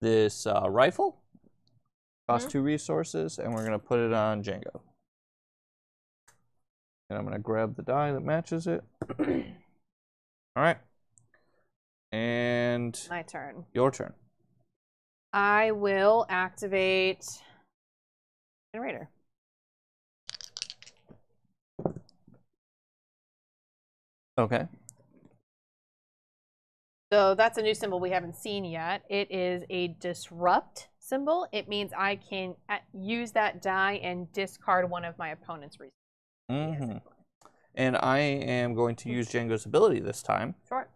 Speaker 1: this rifle. Costs 2 resources, and we're going to put it on Jango. And I'm going to grab the die that matches it. All right. And
Speaker 2: my turn.
Speaker 1: Your turn.
Speaker 2: I will activate Generator.
Speaker 1: Okay.
Speaker 2: So that's a new symbol we haven't seen yet. It is a disrupt symbol. It means I can use that die and discard one of my opponent's resources.
Speaker 1: Mm-hmm. And I am going to use Jango's ability this time.
Speaker 2: Sure.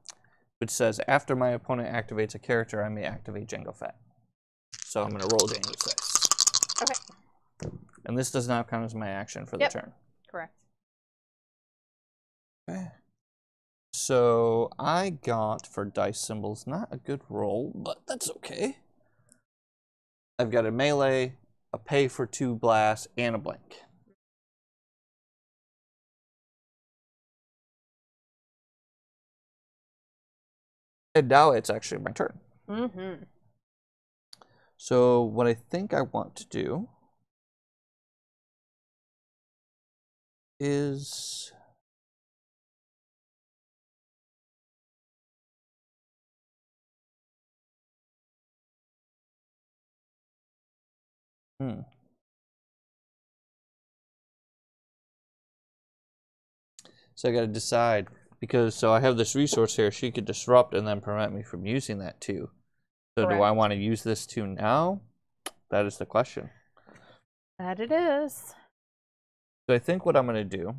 Speaker 1: Which says, after my opponent activates a character, I may activate Jango Fett. So I'm going to roll Jango's dice.
Speaker 2: Okay.
Speaker 1: And this does not count as my action for the turn.
Speaker 2: Correct.
Speaker 1: Okay. So I got, for dice symbols, not a good roll, but that's okay. I've got a melee, a pay for 2 blasts, and a blank. And now it's actually my turn.
Speaker 2: Mm-hmm.
Speaker 1: So what I think I want to do is so I got to decide, because I have this resource here. She could disrupt and then prevent me from using that too. So do I want to use this too now? That is the question.
Speaker 2: That it is.
Speaker 1: So I think what I'm going to do.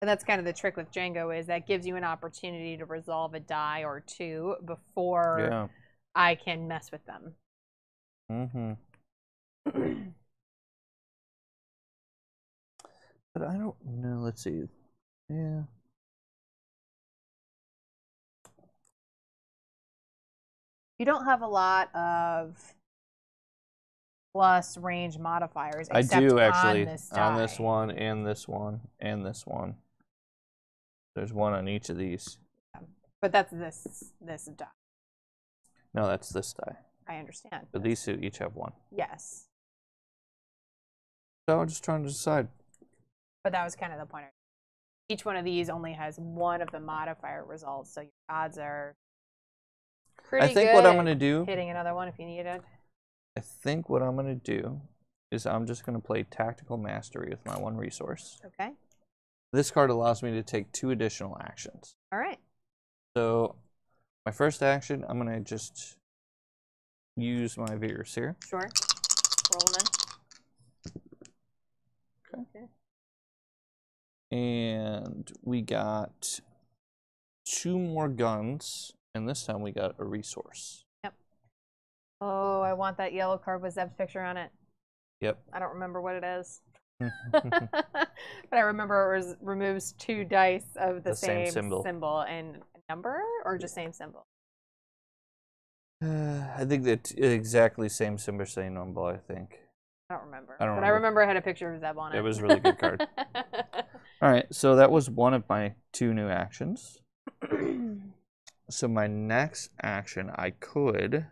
Speaker 2: And that's kind of the trick with Jango, is that gives you an opportunity to resolve a die or 2 before I can mess with them.
Speaker 1: Mm-hmm. But I don't know. Let's see. Yeah.
Speaker 2: You don't have a lot of plus range modifiers.
Speaker 1: I do actually
Speaker 2: on
Speaker 1: this one and this one and this one. There's one on each of these.
Speaker 2: But that's this die.
Speaker 1: No, that's this die.
Speaker 2: I understand.
Speaker 1: But these 2 each have 1.
Speaker 2: Yes.
Speaker 1: So I'm just trying to decide.
Speaker 2: But that was kind of the point. each one of these only has one of the modifier results, so your odds are pretty good.
Speaker 1: I think what I'm going to do,
Speaker 2: hitting another one if you need it.
Speaker 1: I think what I'm going to do is I'm just going to play Tactical Mastery with my 1 resource.
Speaker 2: Okay.
Speaker 1: This card allows me to take 2 additional actions.
Speaker 2: All right.
Speaker 1: So my first action, I'm going to just use my Veers here.
Speaker 2: Sure. Rolling in.
Speaker 1: Okay. And we got 2 more guns, and this time we got a resource.
Speaker 2: Yep. Oh, I want that yellow card with Zeb's picture on it.
Speaker 1: Yep.
Speaker 2: I don't remember what it is. But I remember it removes 2 dice of the same symbol and number, or just same symbol?
Speaker 1: I think that exactly same symbol, same number, I think.
Speaker 2: I don't remember.
Speaker 1: I don't
Speaker 2: but
Speaker 1: remember.
Speaker 2: I remember I had a picture of Zeb on it.
Speaker 1: It was a really good card. All right, so that was one of my 2 new actions. So my next action, I could...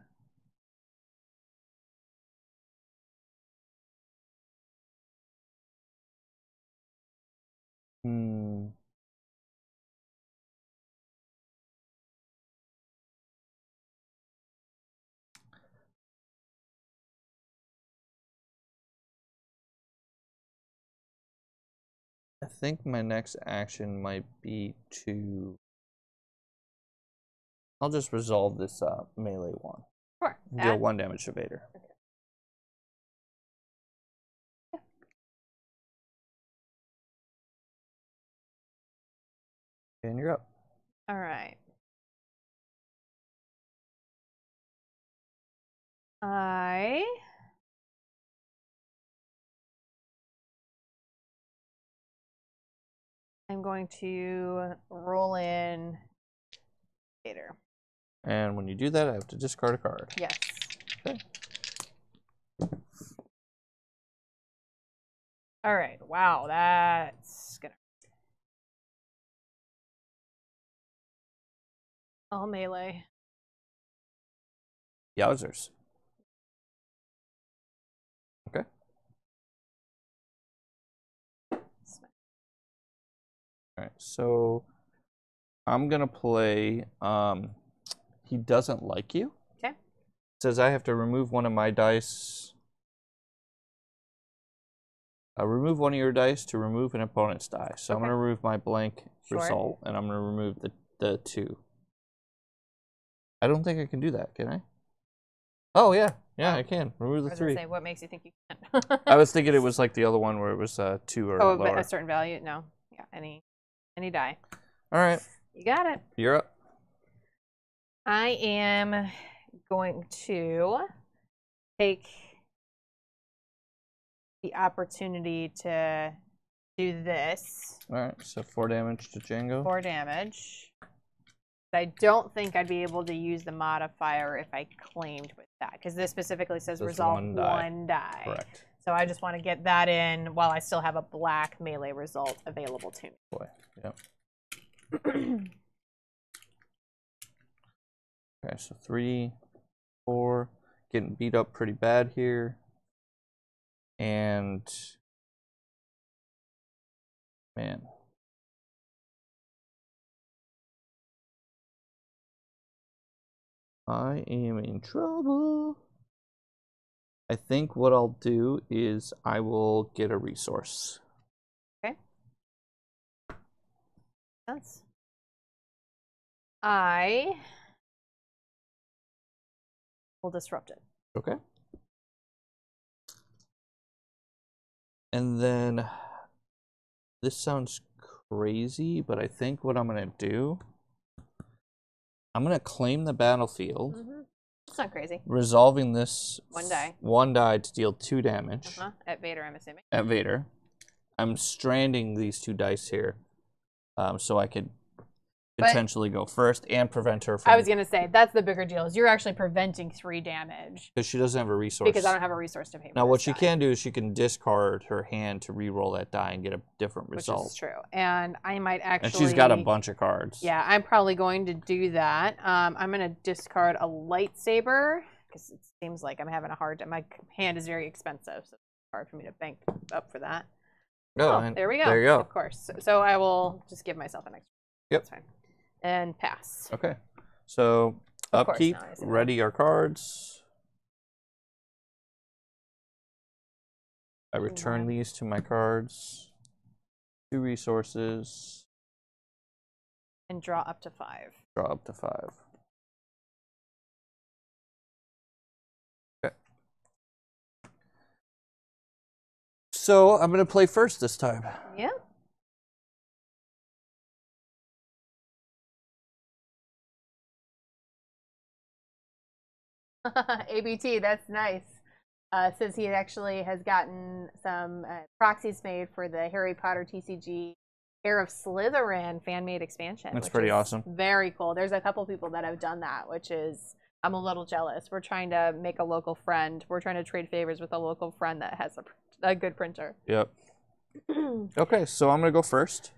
Speaker 1: I think my next action might be to... I'll just resolve this melee one.
Speaker 2: Sure.
Speaker 1: Deal 1 damage to Vader.
Speaker 2: Okay.
Speaker 1: And you're up.
Speaker 2: All right. I'm going to roll in Vader.
Speaker 1: And when you do that, I have to discard a card.
Speaker 2: Yes.
Speaker 1: Okay.
Speaker 2: All right. Wow, that's gonna. All melee.
Speaker 1: Yowzers. Okay. All right, so I'm gonna play He Doesn't Like You.
Speaker 2: Okay.
Speaker 1: It says I have to remove one of my dice. Remove one of your dice to remove an opponent's die. So I'm gonna remove my blank result, and I'm gonna remove the 2. I don't think I can do that, can I? Oh yeah, I can remove the 3.
Speaker 2: I was gonna say, what makes you think you can?
Speaker 1: I was thinking it was like the other one where it was 2 or lower.
Speaker 2: A certain value? No. Yeah, any die.
Speaker 1: All right.
Speaker 2: You got it.
Speaker 1: You're up.
Speaker 2: I am going to take the opportunity to do this.
Speaker 1: All right, so 4 damage to Jango.
Speaker 2: 4 damage. I don't think I'd be able to use the modifier if I claimed with that, because this specifically says resolve 1 die.
Speaker 1: Correct.
Speaker 2: So I just want to get that in while I still have a black melee result available to me.
Speaker 1: Boy, yep. Okay, so 3, 4, getting beat up pretty bad here. And man. I am in trouble. I think what I'll do is I will get a resource.
Speaker 2: Okay. I will disrupt it.
Speaker 1: Okay. And then this sounds crazy, but I think what I'm going to do, I'm going to claim the battlefield.
Speaker 2: It's not crazy.
Speaker 1: Resolving this
Speaker 2: 1 die.
Speaker 1: 1 die to deal 2 damage.
Speaker 2: At Vader, I'm assuming.
Speaker 1: At Vader. I'm stranding these 2 dice here, so I could potentially go first and prevent her from...
Speaker 2: I was going to say, that's the bigger deal, is you're actually preventing 3 damage.
Speaker 1: Because she doesn't have a resource.
Speaker 2: Because I don't have a resource to pay for
Speaker 1: Now, what
Speaker 2: this
Speaker 1: she
Speaker 2: die.
Speaker 1: can do is she can discard her hand to re-roll that die and get a different result.
Speaker 2: Which is true. And I might actually...
Speaker 1: And she's got a bunch of cards.
Speaker 2: Yeah, I'm probably going to do that. I'm going to discard a lightsaber, because it seems like I'm having a hard time. My hand is very expensive, so it's hard for me to bank up for that. Oh, there we go.
Speaker 1: There you go.
Speaker 2: Of course. So I will just give myself an extra.
Speaker 1: Yep.
Speaker 2: That's fine. And pass.
Speaker 1: Okay. So
Speaker 2: Of course,
Speaker 1: upkeep,
Speaker 2: no, I said
Speaker 1: ready our cards. I return these to my cards. 2 resources.
Speaker 2: And draw up to 5.
Speaker 1: Draw up to 5. Okay. So I'm going to play first this time.
Speaker 2: Yeah. ABT, that's nice. Says he actually has gotten some proxies made for the Harry Potter TCG Heir of Slytherin fan-made expansion.
Speaker 1: That's pretty awesome.
Speaker 2: Very cool. There's a couple people that have done that, which is, I'm a little jealous. We're trying to make a local friend. We're trying to trade favors with a local friend that has a good printer.
Speaker 1: Yep. Okay, so I'm going to go first.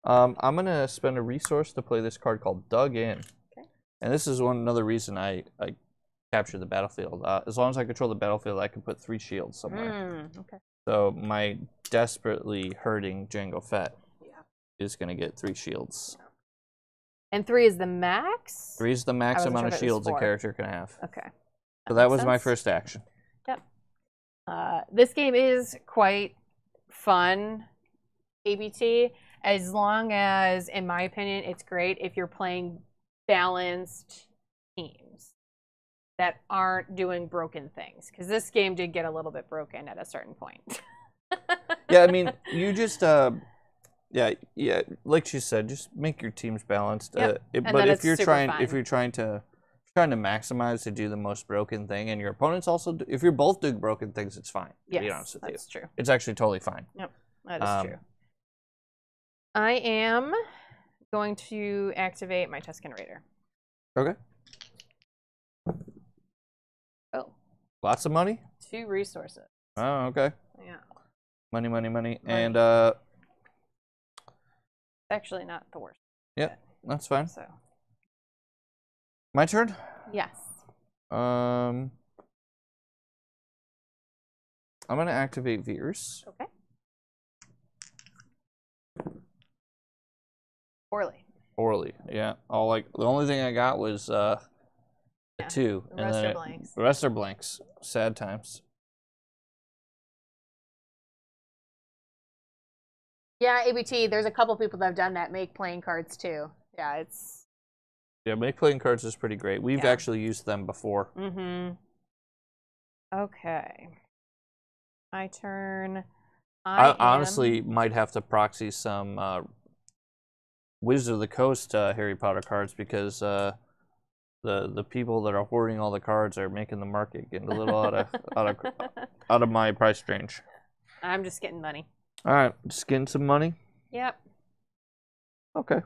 Speaker 1: I'm going to spend a resource to play this card called Dug In.
Speaker 2: Okay.
Speaker 1: And this is another reason I capture the battlefield. As long as I control the battlefield, I can put 3 shields somewhere.
Speaker 2: Okay.
Speaker 1: So my desperately hurting Jango Fett is going to get 3 shields.
Speaker 2: And 3 is the max?
Speaker 1: 3 is the max amount of shields a character can have.
Speaker 2: Okay.
Speaker 1: So that was my first action.
Speaker 2: Yep. This game is quite fun, ABT, as long as, in my opinion, it's great if you're playing balanced teams that aren't doing broken things. Because this game did get a little bit broken at a certain point.
Speaker 1: Yeah, I mean, you just... Yeah, like you said, just make your teams balanced.
Speaker 2: Yep.
Speaker 1: But if you're trying to maximize to do the most broken thing, and your opponents also, if you're both doing broken things, it's fine.
Speaker 2: Yes,
Speaker 1: to be honest with
Speaker 2: that's true.
Speaker 1: It's actually totally fine.
Speaker 2: Yep, that is true. I am going to activate my Tusken Raider.
Speaker 1: Okay.
Speaker 2: Oh.
Speaker 1: Lots of money?
Speaker 2: 2 resources.
Speaker 1: Oh, okay.
Speaker 2: Yeah.
Speaker 1: Money. And
Speaker 2: actually not the worst.
Speaker 1: Yep, that's fine.
Speaker 2: So.
Speaker 1: My turn?
Speaker 2: Yes.
Speaker 1: I'm gonna activate Veers.
Speaker 2: Okay. Poorly. Yeah.
Speaker 1: The only thing I got was a 2.
Speaker 2: The rest are blanks.
Speaker 1: The rest are blanks. Sad times.
Speaker 2: Yeah, ABT, there's a couple people that have done that, make playing cards too. Yeah, it's...
Speaker 1: Yeah, make playing cards is pretty great. We've actually used them before.
Speaker 2: Mm-hmm. Okay. My turn.
Speaker 1: I honestly might have to proxy some Wizard of the Coast Harry Potter cards because the people that are hoarding all the cards are making the market get a little out of my price range.
Speaker 2: I'm just getting money.
Speaker 1: All right, just getting some money.
Speaker 2: Yep.
Speaker 1: Okay.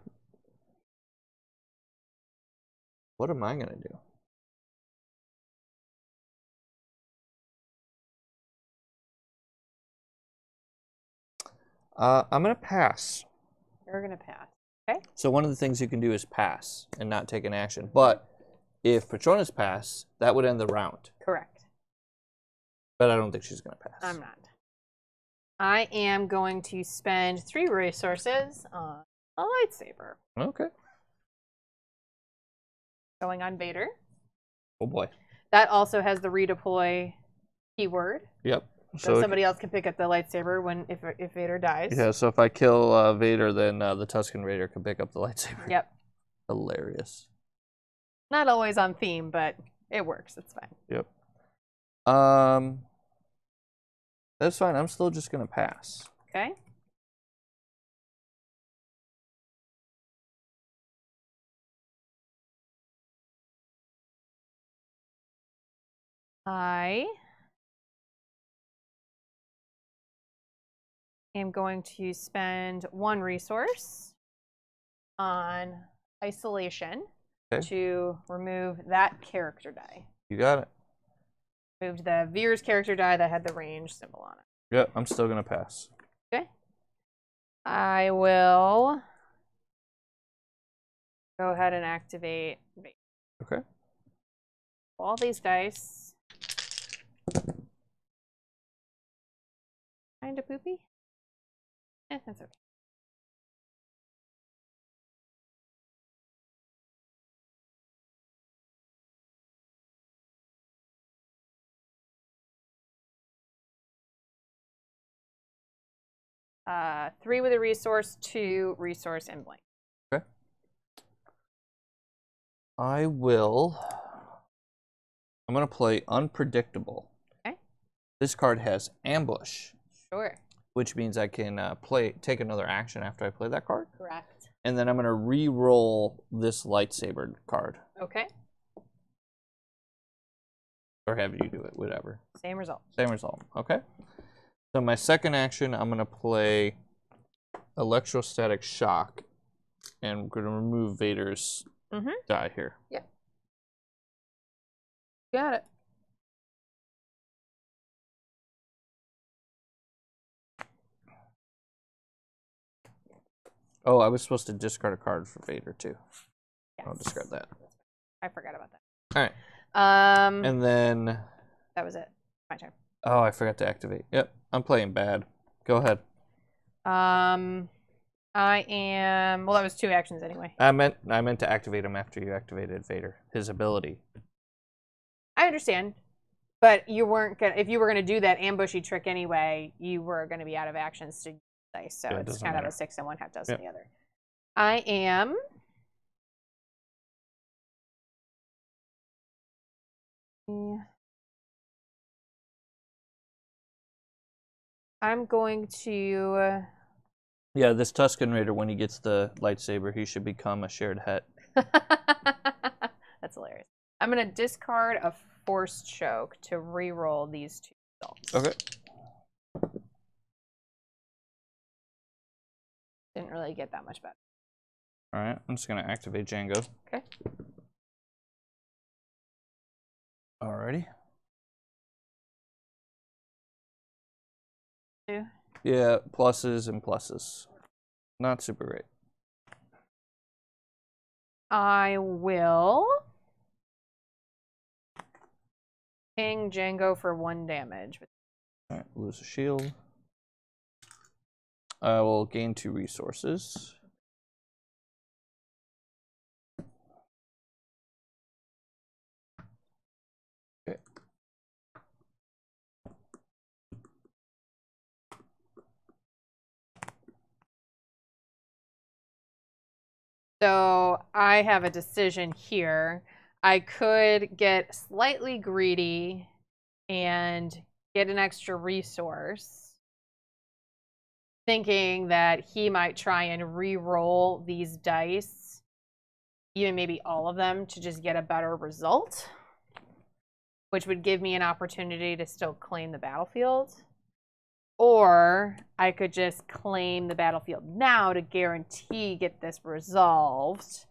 Speaker 1: What am I gonna do? I'm gonna pass.
Speaker 2: You're gonna pass. Okay.
Speaker 1: So one of the things you can do is pass and not take an action. But if Patronus pass, that would end the round.
Speaker 2: Correct.
Speaker 1: But I don't think she's gonna pass.
Speaker 2: I'm not. I am going to spend 3 resources on a lightsaber.
Speaker 1: Okay.
Speaker 2: Going on Vader.
Speaker 1: Oh boy.
Speaker 2: That also has the redeploy keyword.
Speaker 1: Yep.
Speaker 2: So somebody else can pick up the lightsaber if Vader dies.
Speaker 1: Yeah, so if I kill Vader, then the Tusken Raider can pick up the lightsaber.
Speaker 2: Yep.
Speaker 1: Hilarious.
Speaker 2: Not always on theme, but it works. It's fine.
Speaker 1: Yep. That's fine. I'm still just gonna pass.
Speaker 2: Okay. I am going to spend 1 resource on isolation to remove that character die.
Speaker 1: You got it.
Speaker 2: Moved the Veers character die that had the range symbol on it.
Speaker 1: Yep, I'm still gonna pass.
Speaker 2: Okay. I will go ahead and activate Vader.
Speaker 1: Okay.
Speaker 2: All these dice. Kinda poopy. That's okay. Three with a resource, 2 resource, and blank.
Speaker 1: Okay. I'm going to play Unpredictable.
Speaker 2: Okay.
Speaker 1: This card has Ambush.
Speaker 2: Sure.
Speaker 1: Which means I can take another action after I play that card.
Speaker 2: Correct.
Speaker 1: And then I'm going to re-roll this lightsaber card.
Speaker 2: Okay.
Speaker 1: Or have you do it, whatever.
Speaker 2: Same result.
Speaker 1: Same result, okay. So my second action, I'm going to play Electrostatic Shock. And I'm going to remove Vader's die here.
Speaker 2: Yeah. Got it.
Speaker 1: Oh, I was supposed to discard a card for Vader, too.
Speaker 2: Yes.
Speaker 1: I'll discard that.
Speaker 2: I forgot about that.
Speaker 1: All right. And then...
Speaker 2: That was it. My turn.
Speaker 1: Oh, I forgot to activate. Yep, I'm playing bad. Go ahead.
Speaker 2: I am... Well, that was 2 actions anyway.
Speaker 1: I meant to activate him after you activated Vader. His ability.
Speaker 2: I understand. But you weren't gonna... If you were going to do that ambushy trick anyway, you were going to be out of actions to dice. So yeah, it's kind of a 6 and 1 half dozen the other. I am... I'm going to...
Speaker 1: Yeah, this Tusken Raider, when he gets the lightsaber, he should become a shared het.
Speaker 2: That's hilarious. I'm going to discard a Force Choke to re-roll these 2 results.
Speaker 1: Okay.
Speaker 2: Didn't really get that much better.
Speaker 1: All right, I'm just going to activate Jango.
Speaker 2: Okay.
Speaker 1: Alrighty.
Speaker 2: 2.
Speaker 1: Yeah, pluses and pluses. Not super great.
Speaker 2: I will ping Jango for 1 damage.
Speaker 1: All right, lose a shield. I will gain 2 resources. Okay.
Speaker 2: So I have a decision here. I could get slightly greedy and get an extra resource, thinking that he might try and re-roll these dice, even maybe all of them, to just get a better result, which would give me an opportunity to still claim the battlefield. Or I could just claim the battlefield now to guarantee get this resolved.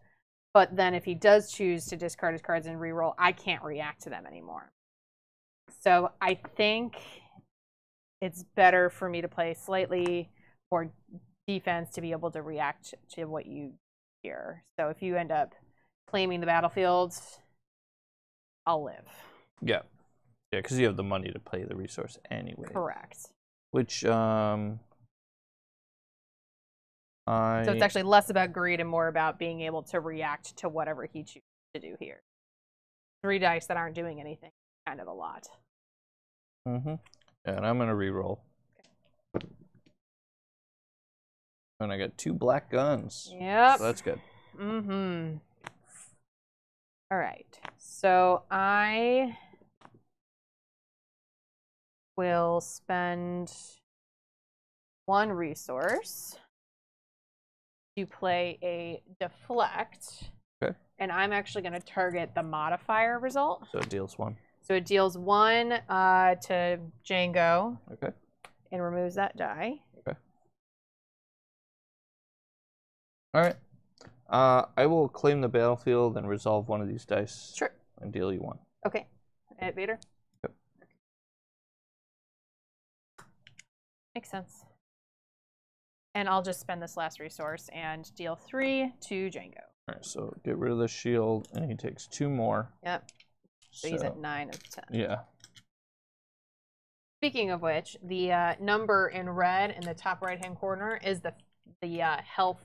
Speaker 2: But then if he does choose to discard his cards and reroll, I can't react to them anymore. So I think it's better for me to play slightly more defense to be able to react to what you hear. So if you end up claiming the battlefield, I'll live.
Speaker 1: Yeah. Yeah, because you have the money to pay the resource anyway.
Speaker 2: Correct.
Speaker 1: Which, So
Speaker 2: it's actually less about greed and more about being able to react to whatever he chooses to do here. 3 dice that aren't doing anything, kind of a lot.
Speaker 1: Mm-hmm. Yeah, and I'm going to reroll. Okay. And I got 2 black guns.
Speaker 2: Yep.
Speaker 1: So that's good.
Speaker 2: Mm-hmm. All right. So I will spend 1 resource to play a Deflect.
Speaker 1: Okay.
Speaker 2: And I'm actually going to target the modifier result.
Speaker 1: So it deals 1.
Speaker 2: So it deals 1 to Jango.
Speaker 1: Okay.
Speaker 2: And removes that die.
Speaker 1: Okay. All right. I will claim the battlefield and resolve 1 of these dice.
Speaker 2: Sure.
Speaker 1: And deal you 1.
Speaker 2: Okay. At Vader?
Speaker 1: Yep.
Speaker 2: Makes sense. And I'll just spend this last resource and deal 3 to Jango.
Speaker 1: All right, so get rid of the shield, and he takes 2 more.
Speaker 2: Yep. So he's at 9 of 10.
Speaker 1: Yeah.
Speaker 2: Speaking of which, the number in red in the top right-hand corner is the health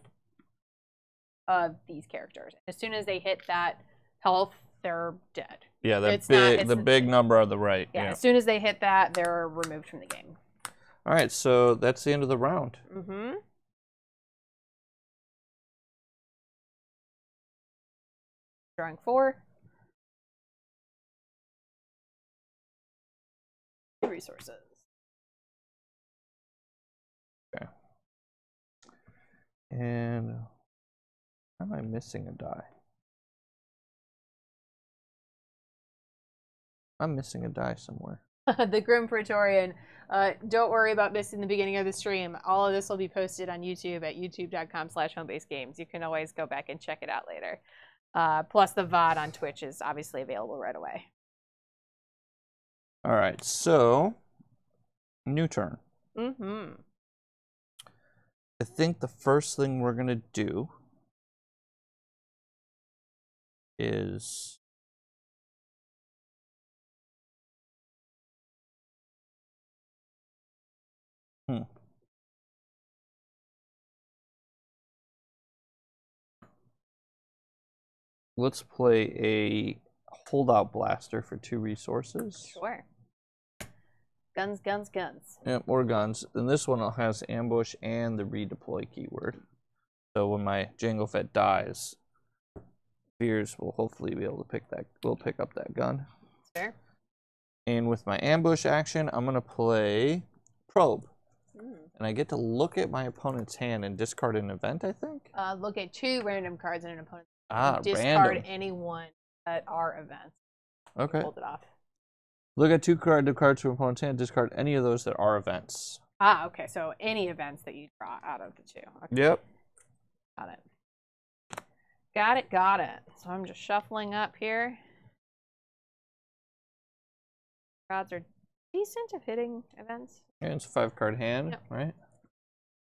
Speaker 2: of these characters. As soon as they hit that health, they're dead.
Speaker 1: Yeah, the big number on the right.
Speaker 2: Yeah, as soon as they hit that, they're removed from the game.
Speaker 1: All right, so that's the end of the round.
Speaker 2: Mm-hmm. Drawing 4. Resources.
Speaker 1: Okay. And how am I missing a die? I'm missing a die somewhere.
Speaker 2: The Grim Praetorian. Don't worry about missing the beginning of the stream. All of this will be posted on YouTube at youtube.com/homebasegames. You can always go back and check it out later. Plus the VOD on Twitch is obviously available right away.
Speaker 1: All right, so new turn.
Speaker 2: Mm-hmm.
Speaker 1: I think the first thing we're gonna do is let's play a holdout blaster for 2 resources.
Speaker 2: Sure. Guns, guns, guns.
Speaker 1: Yep, more guns. And this one has ambush and the redeploy keyword. So when my Jango Fett dies, Veers will hopefully be able to pick up that gun.
Speaker 2: Fair.
Speaker 1: And with my ambush action, I'm gonna play probe. And I get to look at my opponent's hand and discard an event, I think?
Speaker 2: Look at 2 random cards in an opponent's
Speaker 1: hand.
Speaker 2: Discard
Speaker 1: random.
Speaker 2: any one that are events.
Speaker 1: Okay.
Speaker 2: Hold it off.
Speaker 1: Look at 2 cards from opponent's hand, discard any of those that are events.
Speaker 2: Ah, okay. So any events that you draw out of the 2. Okay.
Speaker 1: Yep.
Speaker 2: Got it. Got it, got it. So I'm just shuffling up here. Odds are decent of hitting events.
Speaker 1: And it's a 5-card hand,
Speaker 2: Yep.
Speaker 1: right?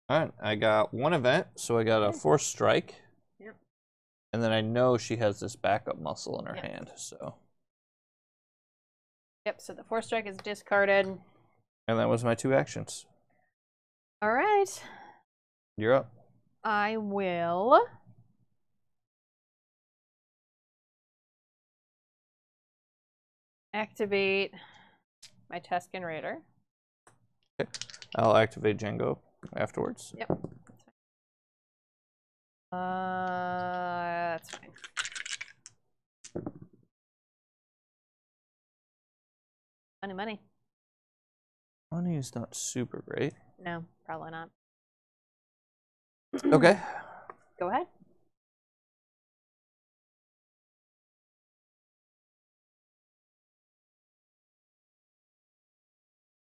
Speaker 1: All right, I got 1 event, so I got a force strike.
Speaker 2: Yep.
Speaker 1: And then I know she has this backup muscle in her
Speaker 2: Yep.
Speaker 1: hand, so.
Speaker 2: Yep, so the force strike is discarded.
Speaker 1: And that was my 2 actions.
Speaker 2: All right.
Speaker 1: You're up.
Speaker 2: I will activate my Tusken Raider.
Speaker 1: Okay. I'll activate Jango afterwards.
Speaker 2: Yep. That's fine. Money, money.
Speaker 1: Money is not super great.
Speaker 2: No, probably not.
Speaker 1: Okay.
Speaker 2: Go ahead.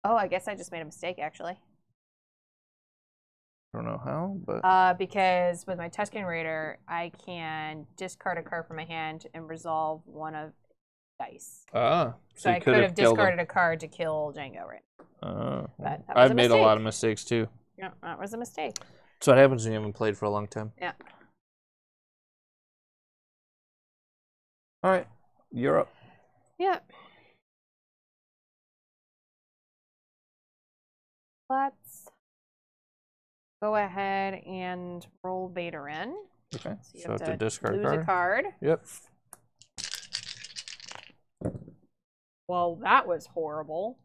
Speaker 2: Oh, I guess I just made a mistake, actually.
Speaker 1: I don't know how, but...
Speaker 2: Because with my Tusken Raider, I can discard a card from my hand and resolve one of dice.
Speaker 1: Ah.
Speaker 2: So I could have discarded a card to kill Jango right now. But that was
Speaker 1: I've made a lot of mistakes, too.
Speaker 2: Yeah, that was a mistake.
Speaker 1: That's what happens when you haven't played for a long time.
Speaker 2: Yeah.
Speaker 1: All right. You're up.
Speaker 2: Yeah. Let's go ahead and roll Vader in.
Speaker 1: Okay.
Speaker 2: So you
Speaker 1: So
Speaker 2: have
Speaker 1: to
Speaker 2: to
Speaker 1: discard
Speaker 2: lose a card.
Speaker 1: Yep.
Speaker 2: Well, that was horrible.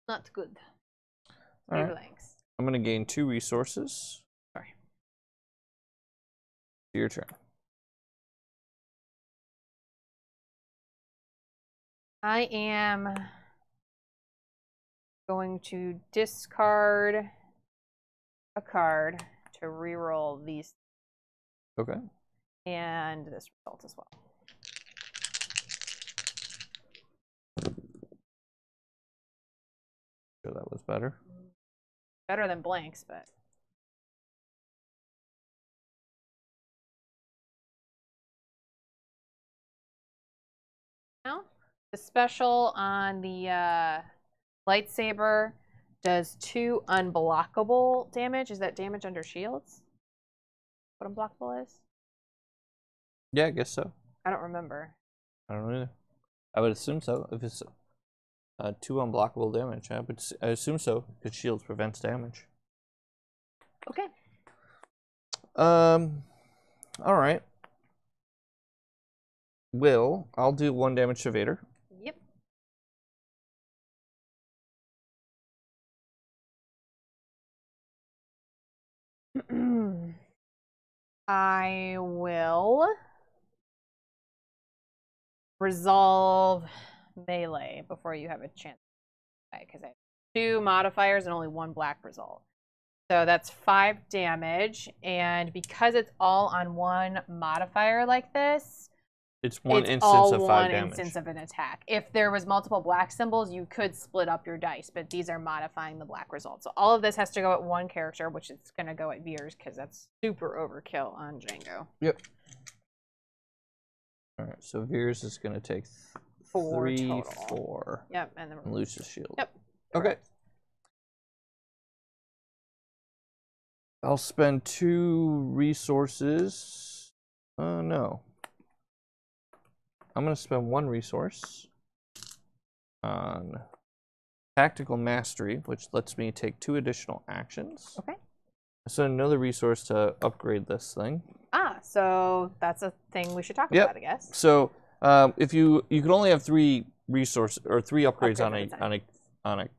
Speaker 2: Not good.
Speaker 1: All right.
Speaker 2: Blanks.
Speaker 1: I'm going to gain 2 resources.
Speaker 2: Sorry.
Speaker 1: Your turn.
Speaker 2: I am going to discard a card to reroll these.
Speaker 1: Okay.
Speaker 2: And this result as well.
Speaker 1: Sure, that was better.
Speaker 2: Better than blanks, but. Now, the special on the lightsaber does 2 unblockable damage. Is that damage under shields? What unblockable is?
Speaker 1: Yeah, I guess so.
Speaker 2: I don't remember.
Speaker 1: I don't know either. I would assume so. If it's 2 unblockable damage, I assume so, because shields prevents damage.
Speaker 2: Okay.
Speaker 1: All right. I'll do 1 damage to Vader.
Speaker 2: Yep. I will resolve melee before you have a chance, because I have 2 modifiers and only 1 black result. So that's 5 damage, and because it's all on 1 modifier like this,
Speaker 1: it's one
Speaker 2: it's
Speaker 1: instance
Speaker 2: all
Speaker 1: of 5
Speaker 2: one
Speaker 1: damage.
Speaker 2: instance of an attack. If there was multiple black symbols, you could split up your dice, but these are modifying the black result. So all of this has to go at 1 character, which is going to go at Veers because that's super overkill on Jango.
Speaker 1: Yep. All right, so Veers is going to take
Speaker 2: 4
Speaker 1: 3,
Speaker 2: total.
Speaker 1: 4.
Speaker 2: Yep, and then
Speaker 1: lose his shield.
Speaker 2: Yep.
Speaker 1: Okay. I'll spend 2 resources. No. I'm going to spend 1 resource on Tactical Mastery, which lets me take 2 additional actions.
Speaker 2: Okay.
Speaker 1: So another resource to upgrade this thing.
Speaker 2: So that's a thing we should talk about, I guess.
Speaker 1: So if you can only have 3 resources or 3 upgrades on a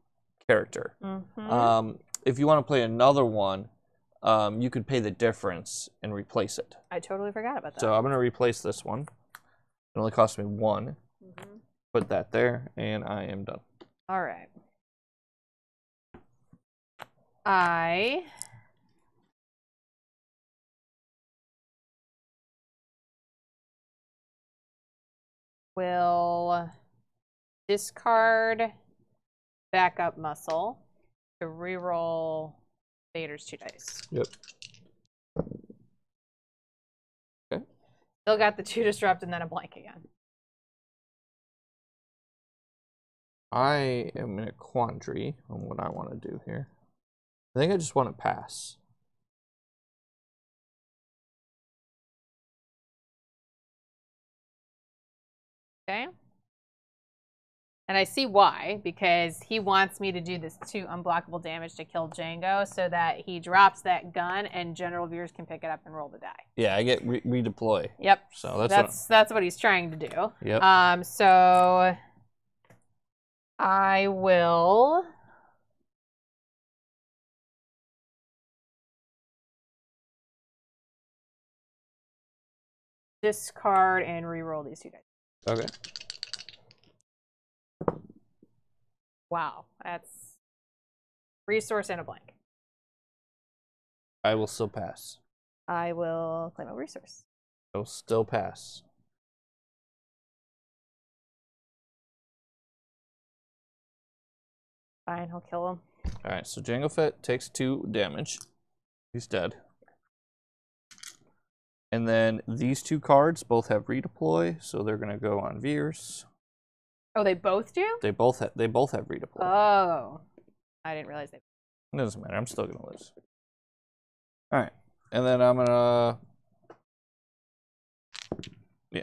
Speaker 1: character.
Speaker 2: Mm-hmm.
Speaker 1: If you want to play another one, you could pay the difference and replace it.
Speaker 2: I totally forgot about that.
Speaker 1: So I'm going to replace this one. It only cost me 1.
Speaker 2: Mm-hmm.
Speaker 1: Put that there, and I am done.
Speaker 2: All right. I will discard backup muscle to reroll Vader's 2 dice.
Speaker 1: Yep. Okay.
Speaker 2: Still got the 2 disrupt and then a blank again.
Speaker 1: I am in a quandary on what I want to do here. I think I just want to pass.
Speaker 2: Okay. And I see why, because he wants me to do this 2 unblockable damage to kill Jango so that he drops that gun and General Veers can pick it up and roll the die.
Speaker 1: Yeah, I get redeploy.
Speaker 2: Yep.
Speaker 1: So
Speaker 2: that's what he's trying to do.
Speaker 1: Yep.
Speaker 2: So I will discard and re-roll these 2 dice.
Speaker 1: Okay.
Speaker 2: Wow, that's resource and a blank.
Speaker 1: I will still pass.
Speaker 2: I will claim a resource.
Speaker 1: I will still pass.
Speaker 2: Fine, he'll kill him.
Speaker 1: Alright, so Jango Fett takes 2 damage. He's dead. And then these 2 cards both have redeploy, so they're going to go on Veers.
Speaker 2: Oh, they both do?
Speaker 1: They both have redeploy.
Speaker 2: Oh. I didn't realize they...
Speaker 1: It doesn't matter. I'm still going to lose. Alright. And then I'm going to... Yeah.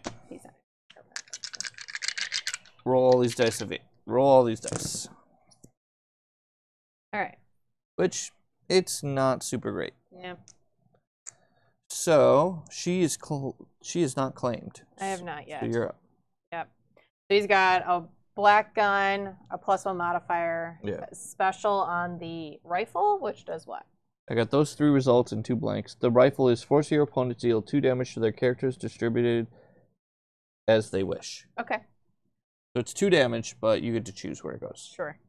Speaker 1: Roll all these dice of it. Roll all these dice.
Speaker 2: Alright.
Speaker 1: Which, it's not super great.
Speaker 2: Yeah.
Speaker 1: So, she is not claimed.
Speaker 2: I have not yet.
Speaker 1: So you're up.
Speaker 2: Yep. So he's got a black gun, a +1 modifier, special on the rifle, which does what?
Speaker 1: I got those 3 results and 2 blanks. The rifle is force your opponent to deal 2 damage to their characters distributed as they wish.
Speaker 2: Okay.
Speaker 1: So it's 2 damage, but you get to choose where it goes.
Speaker 2: Sure.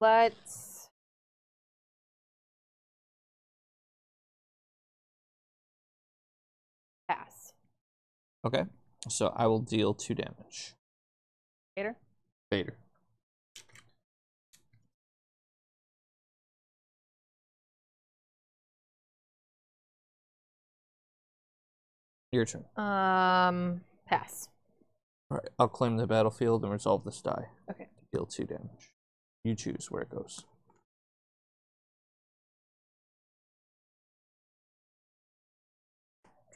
Speaker 2: Let's pass.
Speaker 1: Okay. So I will deal 2 damage.
Speaker 2: Vader?
Speaker 1: Vader. Your turn.
Speaker 2: Pass.
Speaker 1: Alright, I'll claim the battlefield and resolve this die.
Speaker 2: Okay.
Speaker 1: Deal 2 damage. You choose where it goes.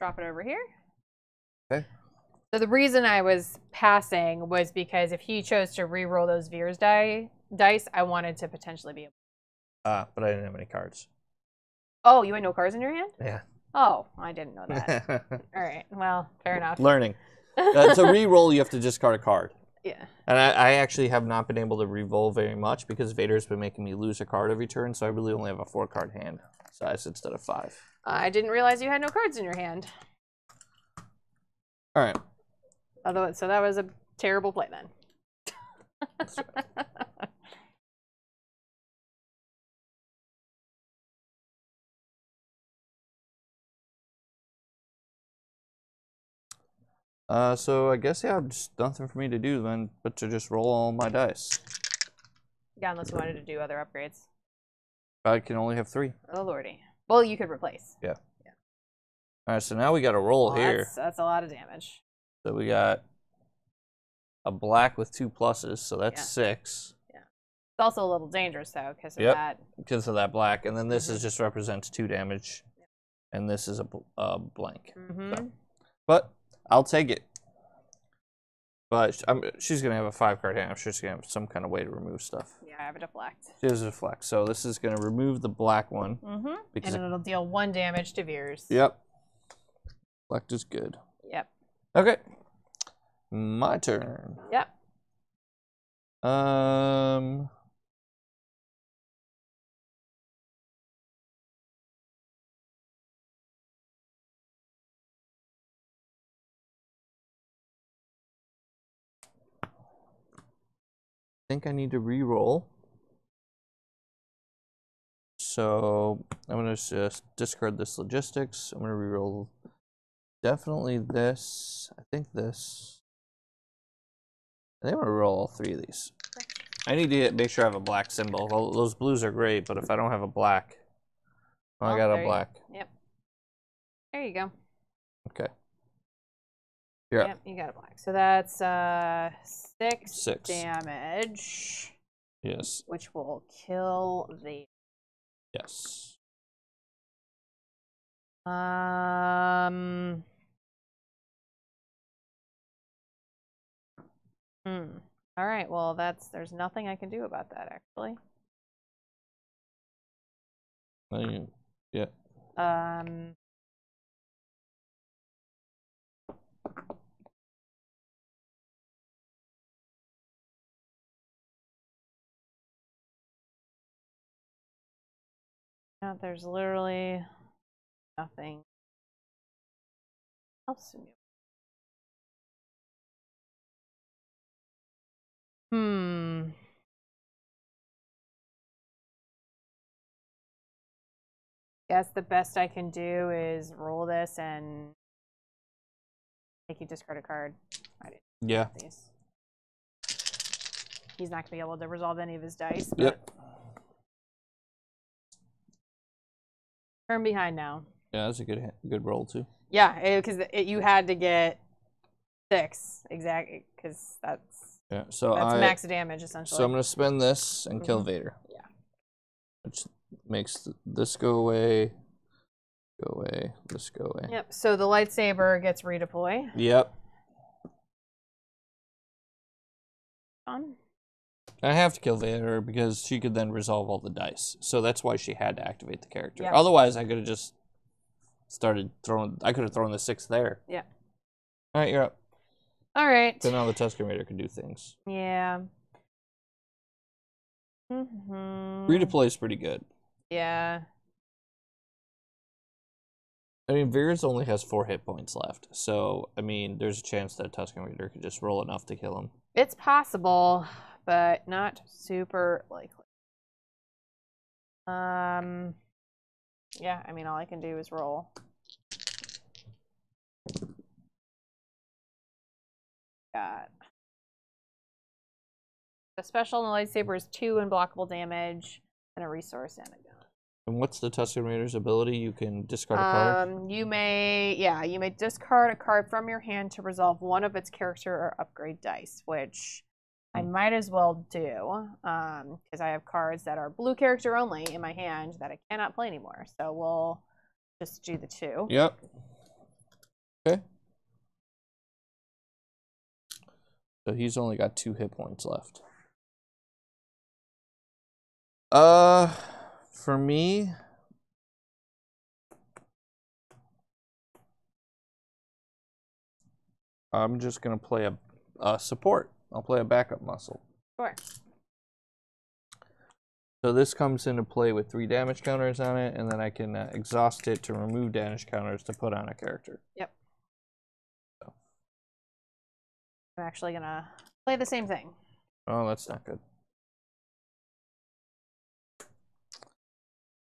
Speaker 2: drop it over here.
Speaker 1: Okay.
Speaker 2: So the reason I was passing was because if he chose to re-roll those Veers dice, I wanted to potentially be able.
Speaker 1: But I didn't have any cards.
Speaker 2: Oh, you had no cards in your hand?
Speaker 1: Yeah.
Speaker 2: Oh, I didn't know that. All right. Well, fair enough.
Speaker 1: Learning. To re-roll, you have to discard a card.
Speaker 2: Yeah.
Speaker 1: And I actually have not been able to re-roll very much because Vader's been making me lose a card every turn, so I really only have a 4-card hand size instead of 5.
Speaker 2: I didn't realize you had no cards in your hand.
Speaker 1: All right.
Speaker 2: Although, so that was a terrible play then.
Speaker 1: That's right. So I guess, yeah, just nothing for me to do then but to just roll all my dice.
Speaker 2: Yeah, unless you wanted to do other upgrades.
Speaker 1: I can only have 3.
Speaker 2: Oh, lordy. Well, you could replace.
Speaker 1: Yeah. All right, so now we got a roll here.
Speaker 2: That's a lot of damage.
Speaker 1: So we got a black with 2 pluses, so that's 6.
Speaker 2: Yeah. It's also a little dangerous, though, because of that.
Speaker 1: Because of that black. And then this is just represents 2 damage. And this is a blank. So. But I'll take it. But she's going to have a 5-card hand. I'm sure she's going to have some kind of way to remove stuff.
Speaker 2: Yeah, I have a deflect.
Speaker 1: She has a deflect. So this is going to remove the black one.
Speaker 2: Because and it'll deal 1 damage to Veers.
Speaker 1: Yep. Deflect is good.
Speaker 2: Yep.
Speaker 1: Okay. My turn.
Speaker 2: Yep.
Speaker 1: I think I need to re-roll. So I'm going to just discard this logistics. I'm going to re-roll definitely this. I think this. I think I'm going to roll all 3 of these. I need to make sure I have a black symbol. Well, those blues are great, but if I don't have a black, I got a black.
Speaker 2: Yep. There you go.
Speaker 1: Okay. Yeah.
Speaker 2: Yep, you got a black. So that's 6
Speaker 1: 6
Speaker 2: damage.
Speaker 1: Yes.
Speaker 2: Which will kill the.
Speaker 1: Yes.
Speaker 2: All right. Well, there's nothing I can do about that actually.
Speaker 1: Yeah.
Speaker 2: No, there's literally nothing else to do. Guess the best I can do is roll this and make you discard a card. I didn't.
Speaker 1: Yeah.
Speaker 2: These. He's not going to be able to resolve any of his dice.
Speaker 1: Yep.
Speaker 2: Turn behind now.
Speaker 1: Yeah, that's a good roll too.
Speaker 2: Yeah, because you had to get 6 exactly, because that's max damage essentially.
Speaker 1: So I'm gonna spend this and kill Vader.
Speaker 2: Yeah.
Speaker 1: Which makes this go away, this go away.
Speaker 2: Yep. So the lightsaber gets redeploy.
Speaker 1: Yep.
Speaker 2: On.
Speaker 1: I have to kill Vader because she could then resolve all the dice. So that's why she had to activate the character.
Speaker 2: Yep.
Speaker 1: Otherwise, I could have just started throwing. I could have thrown the 6 there.
Speaker 2: Yeah.
Speaker 1: All right, you're up.
Speaker 2: All right.
Speaker 1: So now the Tusken Raider can do things.
Speaker 2: Yeah.
Speaker 1: Redeploy is pretty good.
Speaker 2: Yeah.
Speaker 1: I mean, Veers only has 4 hit points left. So, I mean, there's a chance that Tusken Raider could just roll enough to kill him.
Speaker 2: It's possible, but not super likely. Yeah, I mean, all I can do is roll. Got a special on the lightsaber is 2 unblockable damage and a resource and a gun.
Speaker 1: And what's the Tusken Raider's ability? You can discard a card?
Speaker 2: You may discard a card from your hand to resolve one of its character or upgrade dice, which I might as well do, because I have cards that are blue character only in my hand that I cannot play anymore. So we'll just do the 2.
Speaker 1: Yep. Okay. So he's only got 2 hit points left. For me, I'm just gonna play a support. I'll play a backup muscle.
Speaker 2: Sure.
Speaker 1: So this comes into play with 3 damage counters on it, and then I can exhaust it to remove damage counters to put on a character.
Speaker 2: Yep. So. I'm actually gonna play the same thing.
Speaker 1: Oh, that's not good.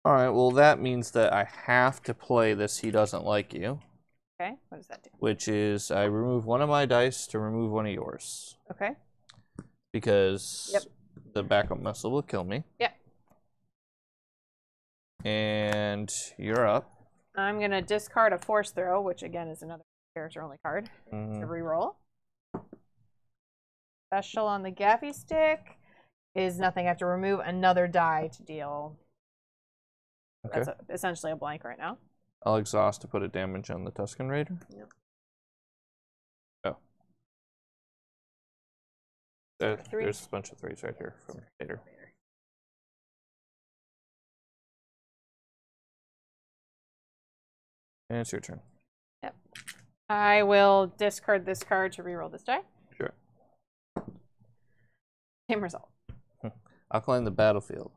Speaker 1: Alright, well that means that I have to play this He Doesn't Like You.
Speaker 2: Okay, what does that do?
Speaker 1: Which is I remove one of my dice to remove one of yours.
Speaker 2: Okay.
Speaker 1: Because the backup muscle will kill me.
Speaker 2: Yep.
Speaker 1: And you're up.
Speaker 2: I'm gonna discard a force throw, which again is another character only card, to reroll. Special on the gaffy stick is nothing. I have to remove another die to deal.
Speaker 1: Okay.
Speaker 2: That's essentially a blank right now.
Speaker 1: I'll exhaust to put a damage on the Tusken Raider.
Speaker 2: Yep.
Speaker 1: Oh. There's a bunch of 3s right here from Vader. And it's your turn.
Speaker 2: Yep. I will discard this card to reroll this die.
Speaker 1: Sure.
Speaker 2: Same result.
Speaker 1: I'll climb the battlefield.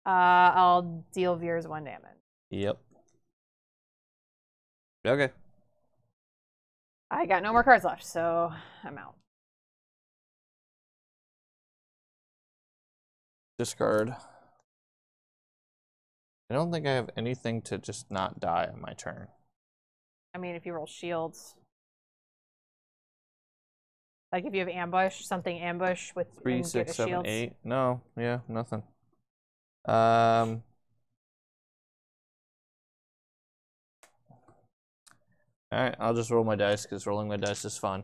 Speaker 2: I'll deal Veers 1 damage.
Speaker 1: Yep. Okay.
Speaker 2: I got no more cards left, so I'm out.
Speaker 1: Discard. I don't think I have anything to just not die on my turn.
Speaker 2: I mean, if you roll shields. Like if you have ambush, something ambush with
Speaker 1: 3, 6, 7,
Speaker 2: shields.
Speaker 1: 8. No, yeah, nothing. Alright, I'll just roll my dice because rolling my dice is fun.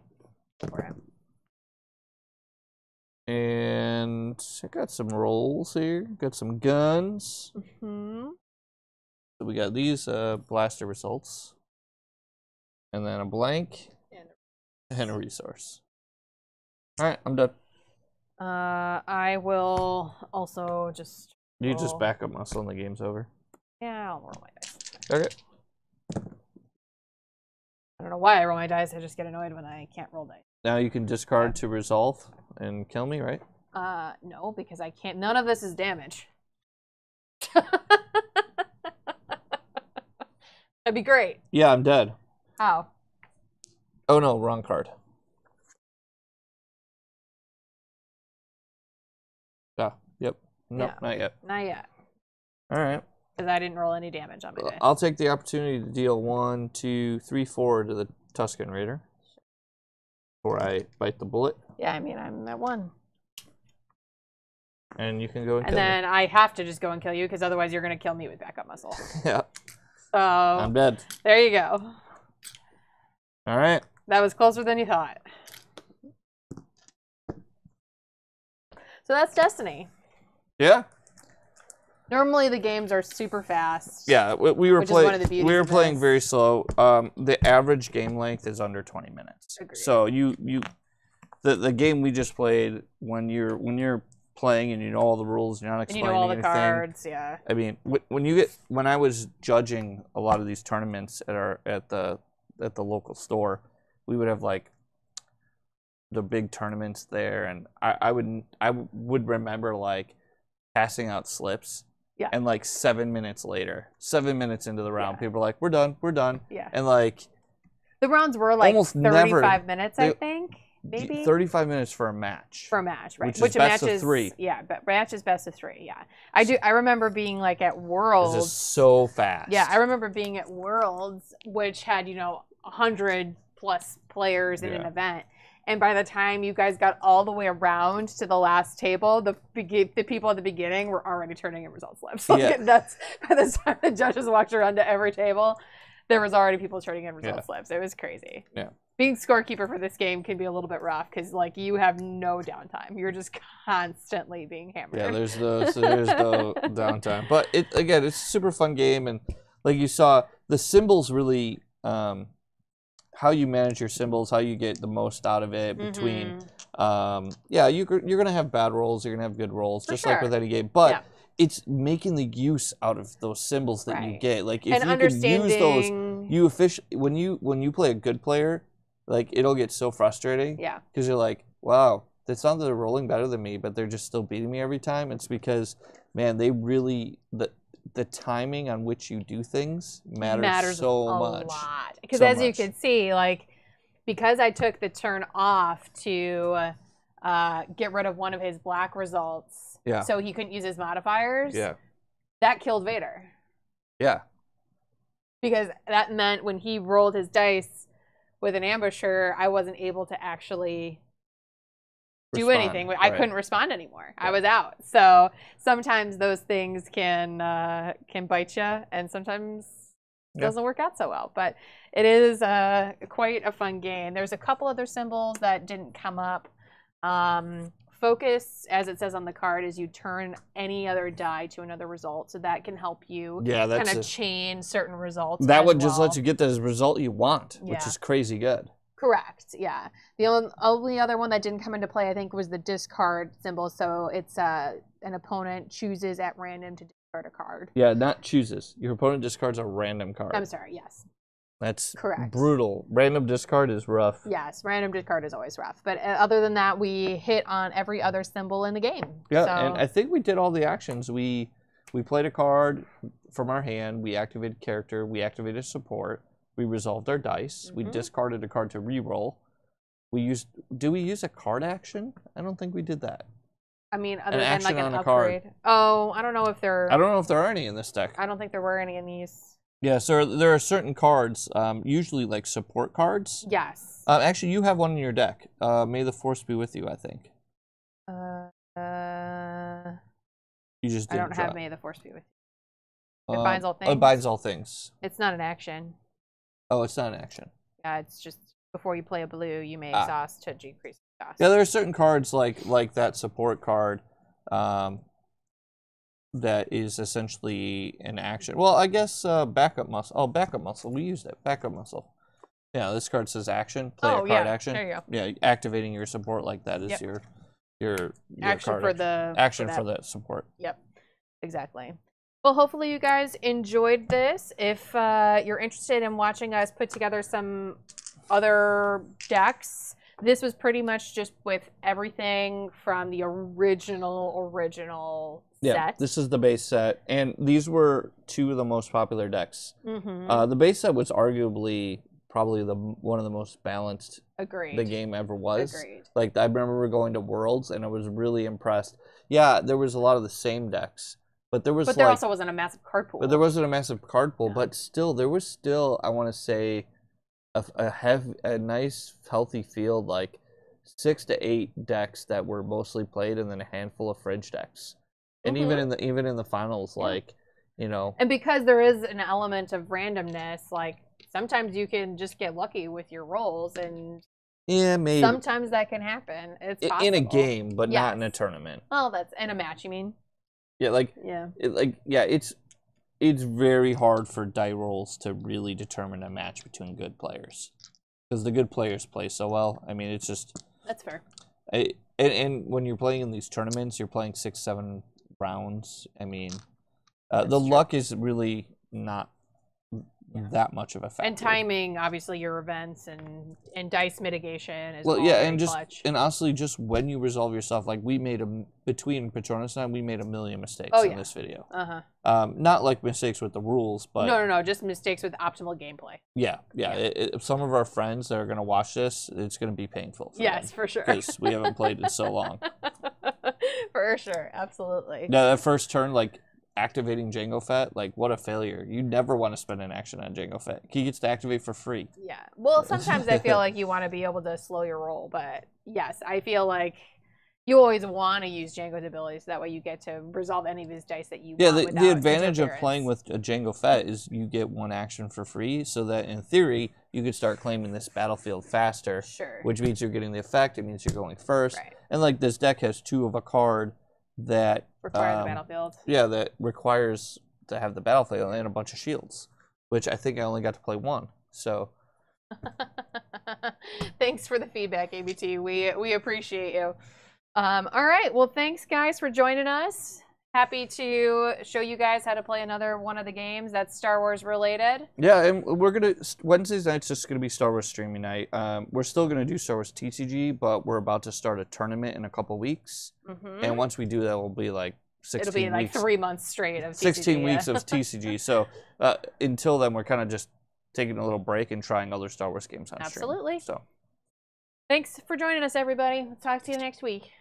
Speaker 1: And I got some rolls here. Got some guns. So we got these blaster results. And then a blank. And a resource. Alright, I'm done.
Speaker 2: I will also just roll.
Speaker 1: You just back up muscle and the game's over.
Speaker 2: Yeah, I'll roll my dice.
Speaker 1: Okay.
Speaker 2: I don't know why I roll my dice. I just get annoyed when I can't roll dice.
Speaker 1: Now you can discard to resolve and kill me, right?
Speaker 2: No, because I can't. None of this is damage. That'd be great.
Speaker 1: Yeah, I'm dead.
Speaker 2: How?
Speaker 1: Oh no, wrong card. Ah, yep. Nope,
Speaker 2: Yeah.
Speaker 1: not yet.
Speaker 2: Not yet.
Speaker 1: Alright.
Speaker 2: Because I didn't roll any damage on my dice.
Speaker 1: I'll take the opportunity to deal 1, 2, 3, 4 to the Tusken Raider. Before I bite the bullet.
Speaker 2: Yeah, I mean, I'm at 1.
Speaker 1: And you can go and kill
Speaker 2: me. And then I have to just go and kill you, because otherwise you're going to kill me with backup muscle.
Speaker 1: Yeah.
Speaker 2: So
Speaker 1: I'm dead.
Speaker 2: There you go.
Speaker 1: Alright.
Speaker 2: That was closer than you thought. So that's Destiny.
Speaker 1: Yeah.
Speaker 2: Normally the games are super fast.
Speaker 1: Yeah, we were playing
Speaker 2: of
Speaker 1: very slow. The average game length is under 20 minutes.
Speaker 2: Agreed.
Speaker 1: So the game we just played, when you're playing and you know all the rules, you're not explaining
Speaker 2: and you know all the
Speaker 1: anything.
Speaker 2: cards, yeah.
Speaker 1: I mean, when I was judging a lot of these tournaments at the local store, we would have like the big tournaments there, and I would remember like passing out slips.
Speaker 2: Yeah.
Speaker 1: And like 7 minutes later, 7 minutes into the round, people are like, "We're done, we're done."
Speaker 2: Yeah.
Speaker 1: And like
Speaker 2: the rounds were like
Speaker 1: almost
Speaker 2: 35 minutes, I think. Maybe
Speaker 1: 35 minutes for a match.
Speaker 2: For a match, right?
Speaker 1: Which is best of 3.
Speaker 2: Yeah, but match is best of 3. Yeah, I remember being like at Worlds.
Speaker 1: This is so fast.
Speaker 2: Yeah, I remember being at Worlds, which had 100+ players in an event, and by the time you guys got all the way around to the last table, the people at the beginning were already turning in result slips. That's by the time the judges walked around to every table, there was already people turning in result slips. It was crazy.
Speaker 1: Yeah.
Speaker 2: Being scorekeeper for this game can be a little bit rough because like you have no downtime. You're just constantly being hammered.
Speaker 1: Yeah, there's no downtime. But it's a super fun game, and like you saw, the symbols really how you manage your symbols, how you get the most out of it between. Yeah, you're gonna have bad rolls, you're gonna have good rolls, just like with any game, but it's making the use out of those symbols that you get. Like if you can use those, when you play a good player, like it'll get so frustrating. Yeah. Because you're like, wow, it's not that they're rolling better than me, but they're just still beating me every time. It's because, man, they really the timing on which you do things matters so much. A lot.
Speaker 2: Because as you can see, like, because I took the turn off to get rid of one of his black results, so he couldn't use his modifiers, that killed Vader. Yeah. Because that meant when he rolled his dice with an ambusher, I wasn't able to actually do anything. I couldn't respond anymore. I was out. So sometimes those things can bite you, and sometimes it doesn't work out so well. But it is quite a fun game. There's a couple other symbols that didn't come up. Focus, as it says on the card, is you turn any other die to another result, so that can help you kind of chain certain results.
Speaker 1: That would just let you get the result you want, which is crazy good.
Speaker 2: Correct, yeah. The only other one that didn't come into play, I think, was the discard symbol. So it's an opponent chooses at random to discard a card.
Speaker 1: Yeah, not chooses. Your opponent discards a random card.
Speaker 2: I'm sorry, yes.
Speaker 1: That's brutal. Random discard is rough.
Speaker 2: Yes, random discard is always rough. But other than that, we hit on every other symbol in the game.
Speaker 1: Yeah, and I think we did all the actions. We played a card from our hand. We activated character. We activated support. We resolved our dice. We discarded a card to reroll. Do we use a card action? I don't think we did that.
Speaker 2: I mean, other than like an upgrade. Oh, I don't know if there
Speaker 1: are any in this deck.
Speaker 2: I don't think there were any in these.
Speaker 1: Yeah, so there are certain cards, usually like support cards.
Speaker 2: Yes.
Speaker 1: Actually, you have one in your deck. May the Force be with you, I think. You just didn't
Speaker 2: I don't have May the Force be with you. It binds all things.
Speaker 1: It binds all things.
Speaker 2: It's not an action.
Speaker 1: Oh, it's not an action.
Speaker 2: Yeah, it's just before you play a blue, you may exhaust to decrease cost.
Speaker 1: Yeah, there are certain cards like that support card that is essentially an action. Well, I guess backup muscle. Oh, backup muscle. We used it. Backup muscle. Yeah, this card says action. Play a card action.
Speaker 2: There you go.
Speaker 1: Yeah, activating your support like that is your
Speaker 2: action
Speaker 1: card
Speaker 2: for the
Speaker 1: action for that support.
Speaker 2: Yep, exactly. Well, hopefully you guys enjoyed this. If you're interested in watching us put together some other decks, this was pretty much just with everything from the original set.
Speaker 1: Yeah, this is the base set, and these were two of the most popular decks. The base set was arguably probably one of the most balanced the game ever was.
Speaker 2: Agreed.
Speaker 1: Like, I remember going to Worlds, and I was really impressed. Yeah, there was a lot of the same decks. But there
Speaker 2: also wasn't a massive card pool.
Speaker 1: But there wasn't a massive card pool. No. But still, there was still, I want to say, a nice, healthy field, like 6 to 8 decks that were mostly played, and then a handful of fridge decks. And even in the finals, like, you know.
Speaker 2: And because there is an element of randomness, like sometimes you can just get lucky with your rolls, and
Speaker 1: maybe
Speaker 2: sometimes that can happen. It's possible.
Speaker 1: In a game, but not in a tournament.
Speaker 2: Well, that's in a match, you mean?
Speaker 1: Yeah, it's very hard for die rolls to really determine a match between good players, because the good players play so well. I mean, it's just
Speaker 2: that's fair.
Speaker 1: And when you're playing in these tournaments, you're playing 6-7 rounds. I mean, the luck is really not that much of a factor.
Speaker 2: And timing, obviously, your events and dice mitigation is
Speaker 1: and honestly, just when you resolve your stuff, like between Patronus and I, we made a million mistakes in this video. Not like mistakes with the rules, but
Speaker 2: no, just mistakes with optimal gameplay.
Speaker 1: Yeah. Some of our friends that are gonna watch this, it's gonna be painful.
Speaker 2: Yes, for sure.
Speaker 1: Because we haven't played in so long.
Speaker 2: For sure, absolutely.
Speaker 1: Now, that first turn, like, activating Jango Fett, like, what a failure. You never want to spend an action on Jango Fett. He gets to activate for free.
Speaker 2: Yeah. Well, sometimes I feel like you want to be able to slow your roll, but yes, I feel like you always want to use Jango's abilities, so that way you get to resolve any of his dice that you want.
Speaker 1: The advantage of playing with a Jango Fett is you get one action for free, so that in theory you could start claiming this battlefield faster.
Speaker 2: Sure.
Speaker 1: Which means you're getting the effect, it means you're going first.
Speaker 2: Right.
Speaker 1: And like, this deck has 2 of a card that
Speaker 2: require the battlefield.
Speaker 1: Yeah, that requires to have the battlefield and a bunch of shields, which I think I only got to play 1. So.
Speaker 2: Thanks for the feedback, ABT. We appreciate you. All right. Well, thanks, guys, for joining us. Happy to show you guys how to play another one of the games that's Star Wars related.
Speaker 1: Yeah, and we're gonna Wednesdays night's just gonna be Star Wars streaming night. We're still gonna do Star Wars TCG, but we're about to start a tournament in a couple weeks. And once we do that, we'll be like 16
Speaker 2: It'll be like
Speaker 1: weeks,
Speaker 2: 3 months straight of TCG.
Speaker 1: 16 weeks of TCG. So until then, we're kind of just taking a little break and trying other Star Wars games on stream.
Speaker 2: Absolutely.
Speaker 1: So
Speaker 2: thanks for joining us, everybody. We'll talk to you next week.